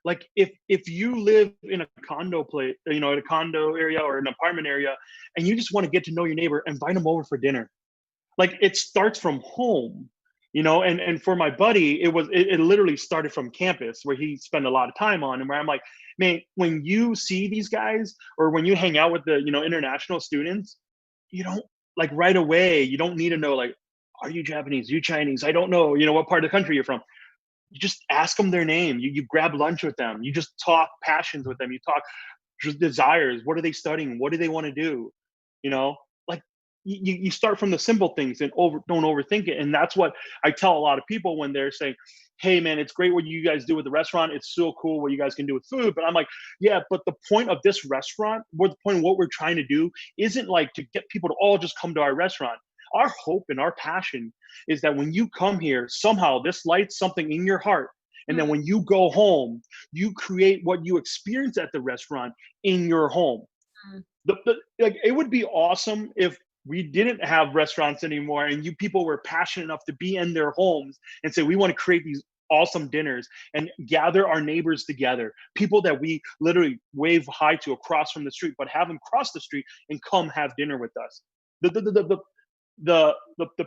Like if you live in a condo place, you know, in a condo area or an apartment area, and you just want to get to know your neighbor, invite them over for dinner. Like it starts from home, you know. And for my buddy, it literally started from campus where he spent a lot of time on, and where I'm like, man, when you see these guys or when you hang out with the, you know, international students, you don't, like right away, you don't need to know like, are you Japanese, are you Chinese, I don't know, you know, what part of the country you're from. You just ask them their name. You grab lunch with them. You just talk passions with them. You talk just desires. What are they studying? What do they want to do? You know, like you start from the simple things and don't overthink it. And that's what I tell a lot of people when they're saying, hey man, it's great what you guys do with the restaurant. It's so cool what you guys can do with food. But I'm like, yeah, but the point of this restaurant, what the point of what we're trying to do isn't like to get people to all just come to our restaurant. Our hope and our passion is that when you come here, somehow this lights something in your heart. And then when you go home, you create what you experience at the restaurant in your home. Like, it would be awesome if we didn't have restaurants anymore and you people were passionate enough to be in their homes and say, we want to create these awesome dinners and gather our neighbors together, people that we literally wave hi to across from the street, but have them cross the street and come have dinner with us. The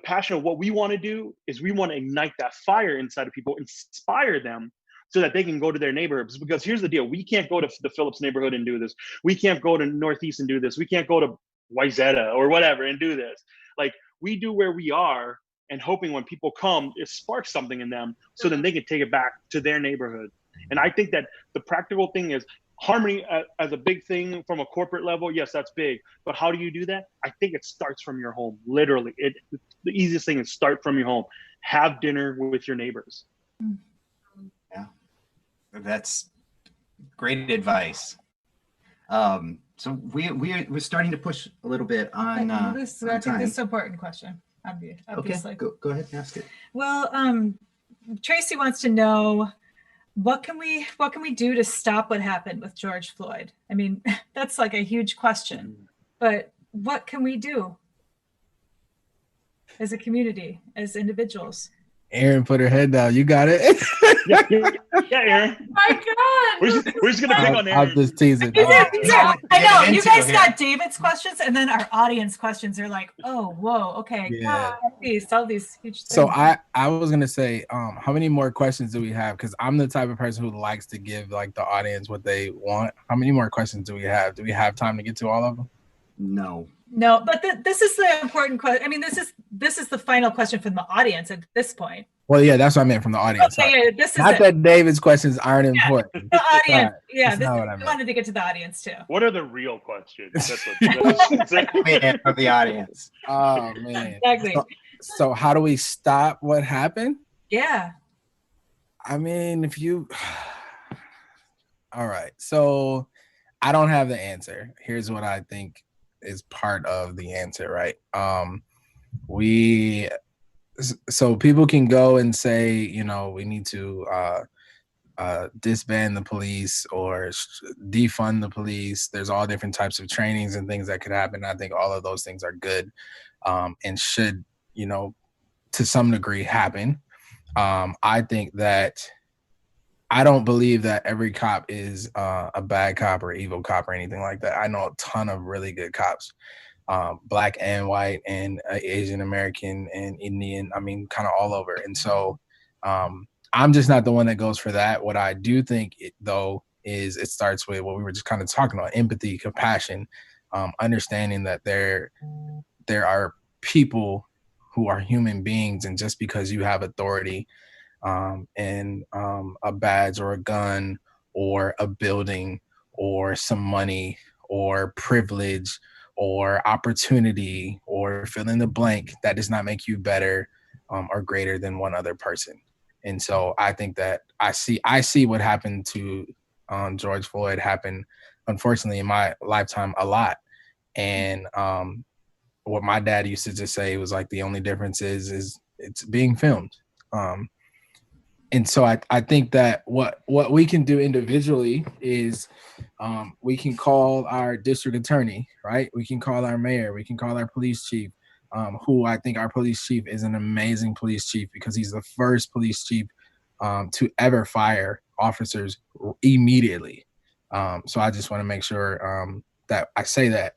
passion of what we want to do is we want to ignite that fire inside of people, inspire them so that they can go to their neighborhoods. Because here's the deal, we can't go to the Phillips neighborhood and do this. We can't go to Northeast and do this. We can't go to Wayzata or whatever and do this. Like, we do where we are, and hoping when people come, it sparks something in them so then they can take it back to their neighborhood. And I think that the practical thing is harmony as a big thing from a corporate level. Yes, that's big. But how do you do that? I think it starts from your home. Literally, the easiest thing is start from your home. Have dinner with your neighbors. Yeah, that's great advice. So we're starting to push a little bit on. I think this is an important question. Obviously. Okay, go ahead and ask it. Well, Tracy wants to know, what can we do to stop what happened with George Floyd? I mean, that's like a huge question, but what can we do as a community, as individuals? Erinn put her head down. You got it. Yeah, Erinn. My God. We're just gonna pick on Erinn. I'm just teasing. I know you guys got David's questions, and then our audience questions are like, oh, whoa, okay, Yeah. all these huge things. So I was gonna say, how many more questions do we have? Because I'm the type of person who likes to give like the audience what they want. How many more questions do we have? Do we have time to get to all of them? No, but this is the important question. I mean, this is the final question from the audience at this point. Well, yeah, that's what I meant from the audience. Okay, yeah, this is not that David's questions aren't important. The audience, That's not what I I meant. wanted to get to the audience too. What are the real questions? That's Of the audience. Oh man. Exactly. So how do we stop what happened? Yeah. I mean, all right. So I don't have the answer. Here's what I think is part of the answer, right? So people can go and say, you know, we need to disband the police or defund the police. There's all different types of trainings and things that could happen. I think all of those things are good and should, you know, to some degree happen. I think that I don't believe that every cop is a bad cop or evil cop or anything like that. I know a ton of really good cops, Black and white and Asian American and Indian. I mean, kind of all over. And so I'm just not the one that goes for that. What I do think, though, is it starts with what we were just kind of talking about: empathy, compassion, understanding that there are people who are human beings, and just because you have authority and a badge or a gun or a building or some money or privilege or opportunity or fill in the blank, that does not make you better or greater than one other person. And so I think that I see what happened to George Floyd happen, unfortunately, in my lifetime a lot. And what my dad used to just say was like, the only difference is it's being filmed. And so I think that what we can do individually is we can call our district attorney, right? We can call our mayor, we can call our police chief, who I think our police chief is an amazing police chief because he's the first police chief to ever fire officers immediately. So I just want to make sure that I say that.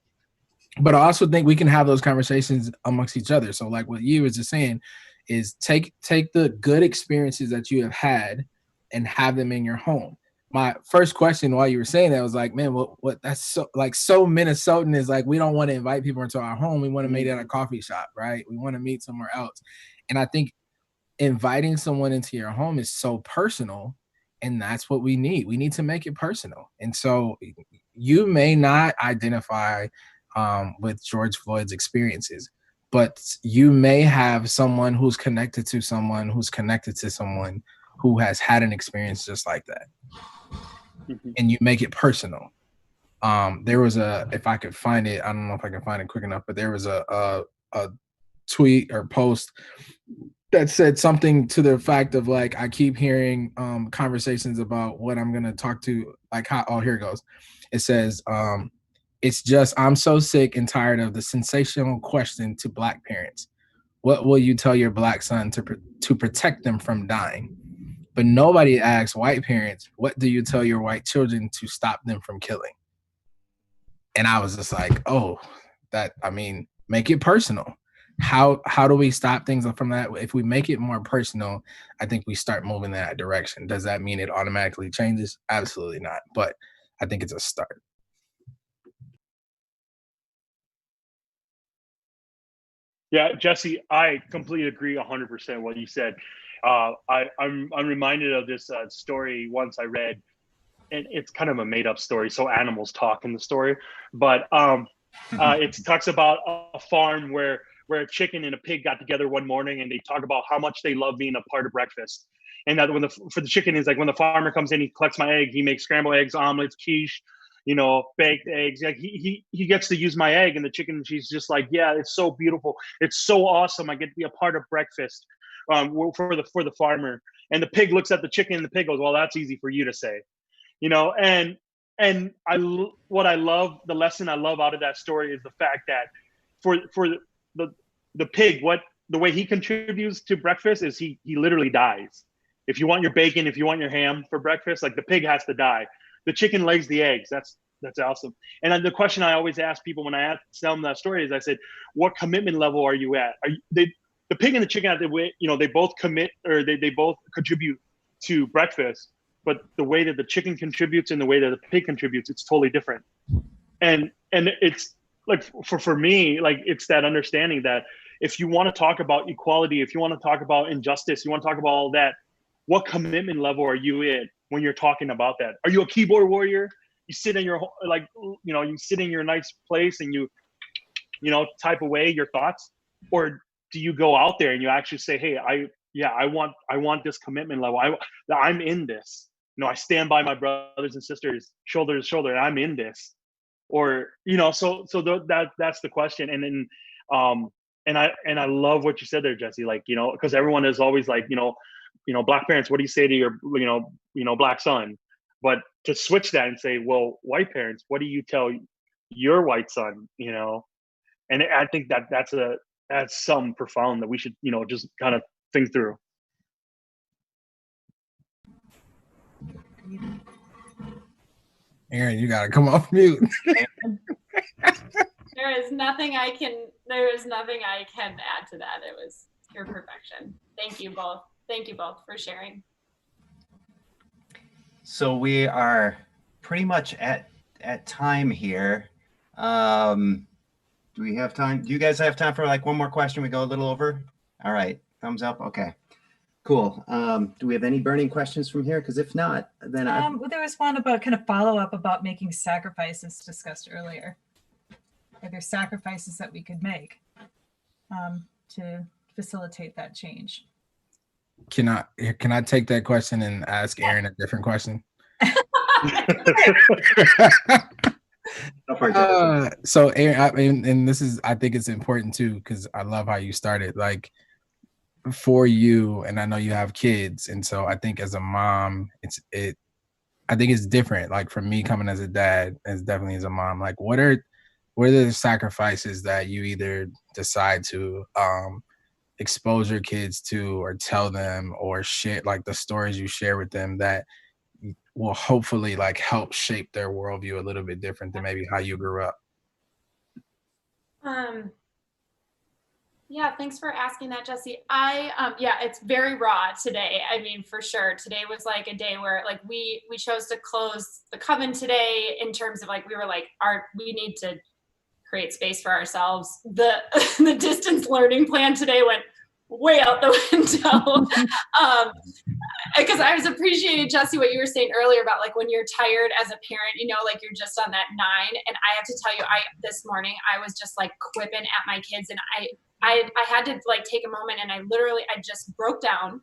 But I also think we can have those conversations amongst each other. So like what you was just saying is take the good experiences that you have had and have them in your home. My first question while you were saying that was like, man, what that's so Minnesotan is like, we don't want to invite people into our home. We want to meet at a coffee shop, right? We want to meet somewhere else. And I think inviting someone into your home is so personal, and that's what we need. We need to make it personal. And so you may not identify with George Floyd's experiences, but you may have someone who's connected to someone who's connected to someone who has had an experience just like that. Mm-hmm. And you make it personal. There was if I could find it, I don't know if I can find it quick enough, but there was a tweet or post that said something to the effect of like, I keep hearing conversations about what I'm going to talk to, like how, oh, here it goes. It says, it's just, I'm so sick and tired of the sensational question to Black parents. What will you tell your Black son to protect them from dying? But nobody asks white parents, what do you tell your white children to stop them from killing? And I was just like, oh, make it personal. How do we stop things from that? If we make it more personal, I think we start moving in that direction. Does that mean it automatically changes? Absolutely not. But I think it's a start. Yeah, Jesse, I completely agree 100% what you said. I'm reminded of this story once I read, and it's kind of a made up story. So animals talk in the story, but it talks about a farm where a chicken and a pig got together one morning, and they talk about how much they love being a part of breakfast. And that for the chicken is like, when the farmer comes in, he collects my egg, he makes scrambled eggs, omelets, quiche, baked eggs. Like he gets to use my egg, and the chicken, she's just like, yeah, it's so beautiful, it's so awesome, I get to be a part of breakfast for the farmer. And the pig looks at the chicken, and the pig goes, well, that's easy for you to say, and the lesson I love out of that story is the fact that for the pig, the way he contributes to breakfast is he literally dies. If you want your bacon, if you want your ham for breakfast, like the pig has to die. The chicken lays the eggs. That's awesome. And the question I always ask people when I tell them that story is, I said, what commitment level are you at? The pig and the chicken, they both commit, or they both contribute to breakfast, but the way that the chicken contributes and the way that the pig contributes, it's totally different. And it's like, for me, like, it's that understanding that if you want to talk about equality, if you want to talk about injustice, you want to talk about all that, what commitment level are you in when you're talking about that? Are you a keyboard warrior? You sit in your, you sit in your nice place and you type away your thoughts? Or do you go out there and you actually say, hey, I want this commitment level. I'm in this. I stand by my brothers and sisters shoulder to shoulder, and I'm in this. Or, so that's the question. And then, and I love what you said there, Jesse, like, because everyone is always like, Black parents, what do you say to your, Black son? But to switch that and say, well, white parents, what do you tell your white son? And I think that's something profound that we should, just kind of think through. Erinn, you gotta come off mute. There is nothing I can add to that. It was your perfection. Thank you both. Thank you both for sharing. So we are pretty much at time here. Do we have time? Do you guys have time for like one more question? We go a little over? All right. Thumbs up. Okay. Cool. Do we have any burning questions from here? Because if not, then there was one about kind of follow up about making sacrifices discussed earlier. Are there sacrifices that we could make to facilitate that change? Can I take that question and ask Erinn a different question? So Erinn, I mean, and this is, I think it's important too, because I love how you started. Like, for you, and I know you have kids, and so I think as a mom, I think it's different. Like for me, coming as a dad, as definitely as a mom, like what are the sacrifices that you either decide to expose your kids to, or tell them, or share, like the stories you share with them that will hopefully like help shape their worldview a little bit different than maybe how you grew up? Yeah, thanks for asking that, Jesse. Yeah, it's very raw today. I mean, for sure. Today was like a day where like we chose to close the coven today, in terms of like, we were like, we need to create space for ourselves. The distance learning plan today went way out the window. Because I was appreciating, Jesse, what you were saying earlier about like when you're tired as a parent, you know, like you're just on that 9. And I have to tell you, this morning I was just like quipping at my kids, and I had to like take a moment, and I just broke down,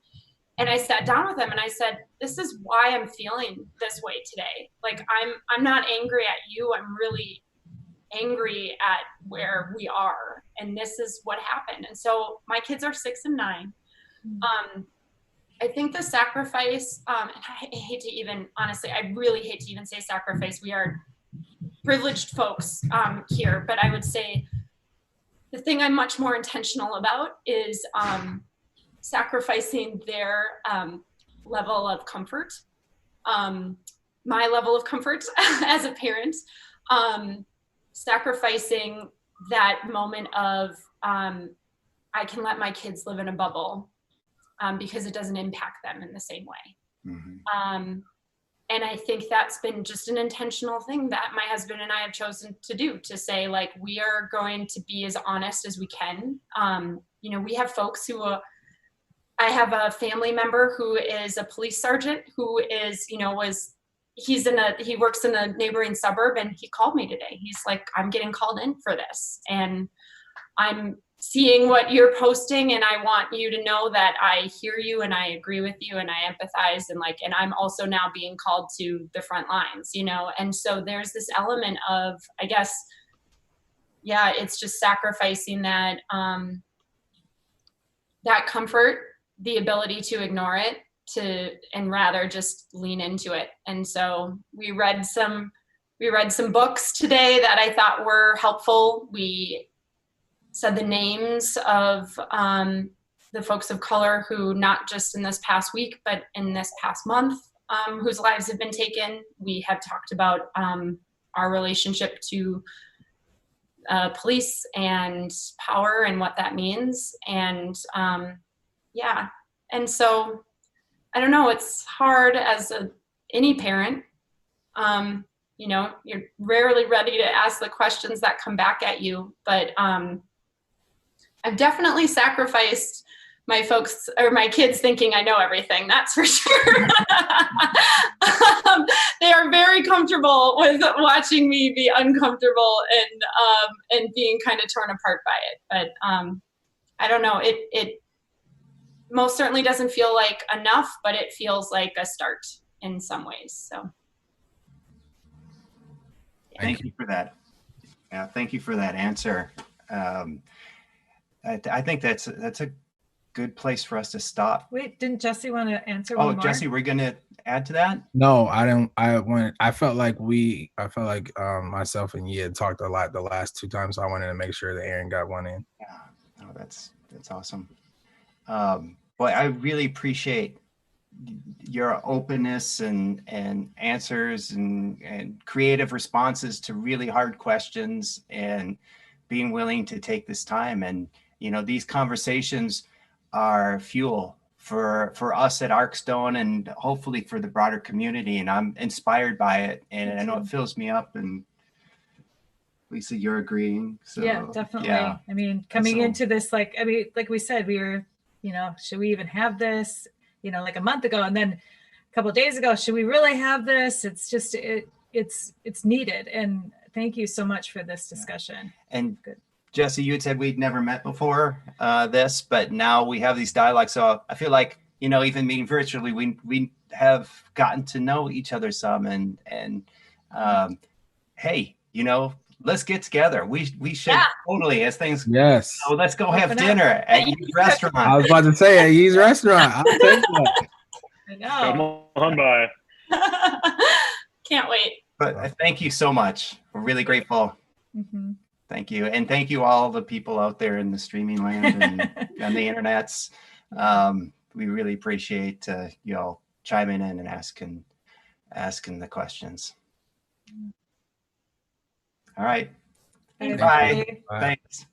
and I sat down with them and I said, this is why I'm feeling this way today. Like I'm not angry at you. I'm really angry at where we are, and this is what happened. And so my kids are 6 and 9. I think the sacrifice, and I hate to even, honestly, I really hate to even say sacrifice. We are privileged folks here, but I would say the thing I'm much more intentional about is sacrificing their level of comfort, my level of comfort as a parent, sacrificing that moment of I can let my kids live in a bubble because it doesn't impact them in the same way. Mm-hmm. And I think that's been just an intentional thing that my husband and I have chosen to do, to say, like, we are going to be as honest as we can. You know, we have folks who, I have a family member who is a police sergeant who is, you know, he works in a neighboring suburb, and he called me today. He's like, I'm getting called in for this, and I'm seeing what you're posting, and I want you to know that I hear you and I agree with you and I empathize, and I'm also now being called to the front lines, you know? And so there's this element of, I guess, yeah, it's just sacrificing that, that comfort, the ability to ignore it, and rather just lean into it. And so we read some books today that I thought were helpful. We said the names of the folks of color who, not just in this past week, but in this past month, whose lives have been taken. We have talked about our relationship to police and power and what that means. And yeah, and so I don't know, it's hard as any parent. You know, you're rarely ready to ask the questions that come back at you, but I've definitely sacrificed my folks or my kids thinking I know everything. That's for sure. They are very comfortable with watching me be uncomfortable and being kind of torn apart by it. But I don't know. It most certainly doesn't feel like enough, but it feels like a start in some ways. So. Thank you for that. Yeah, thank you for that answer. I think that's a good place for us to stop. Wait, didn't Jesse want to answer one more? Jesse, we're going to add to that? No, I don't. I felt like myself and Yia talked a lot the last 2 times, so I wanted to make sure that Erinn got one in. Yeah, that's awesome. Boy, I really appreciate your openness and answers and creative responses to really hard questions, and being willing to take this time. And you know, these conversations are fuel for us at Arcstone, and hopefully for the broader community. And I'm inspired by it, and I know it fills me up. And Lisa, you're agreeing. So yeah, definitely. Yeah. I mean, coming into this, like we said, we were, you know, should we even have this, you know, like a month ago, and then a couple of days ago, should we really have this? It's just, it's needed. And thank you so much for this discussion. And Good. Jesse, you had said we'd never met before this, but now we have these dialogues. So I feel like, you know, even meeting virtually, we have gotten to know each other some, and hey, you know, let's get together. We should totally, as things Yes. go, let's go have Open up. dinner at your I restaurant. was about to say at Yee's restaurant. I'll take that. I Come know. on by. Can't wait. But thank you so much. We're really grateful. Mhm. Thank you. And thank you all the people out there in the streaming land and on the internets. We really appreciate you all chiming in and asking the questions. All right. Bye. Bye. Bye. Thanks.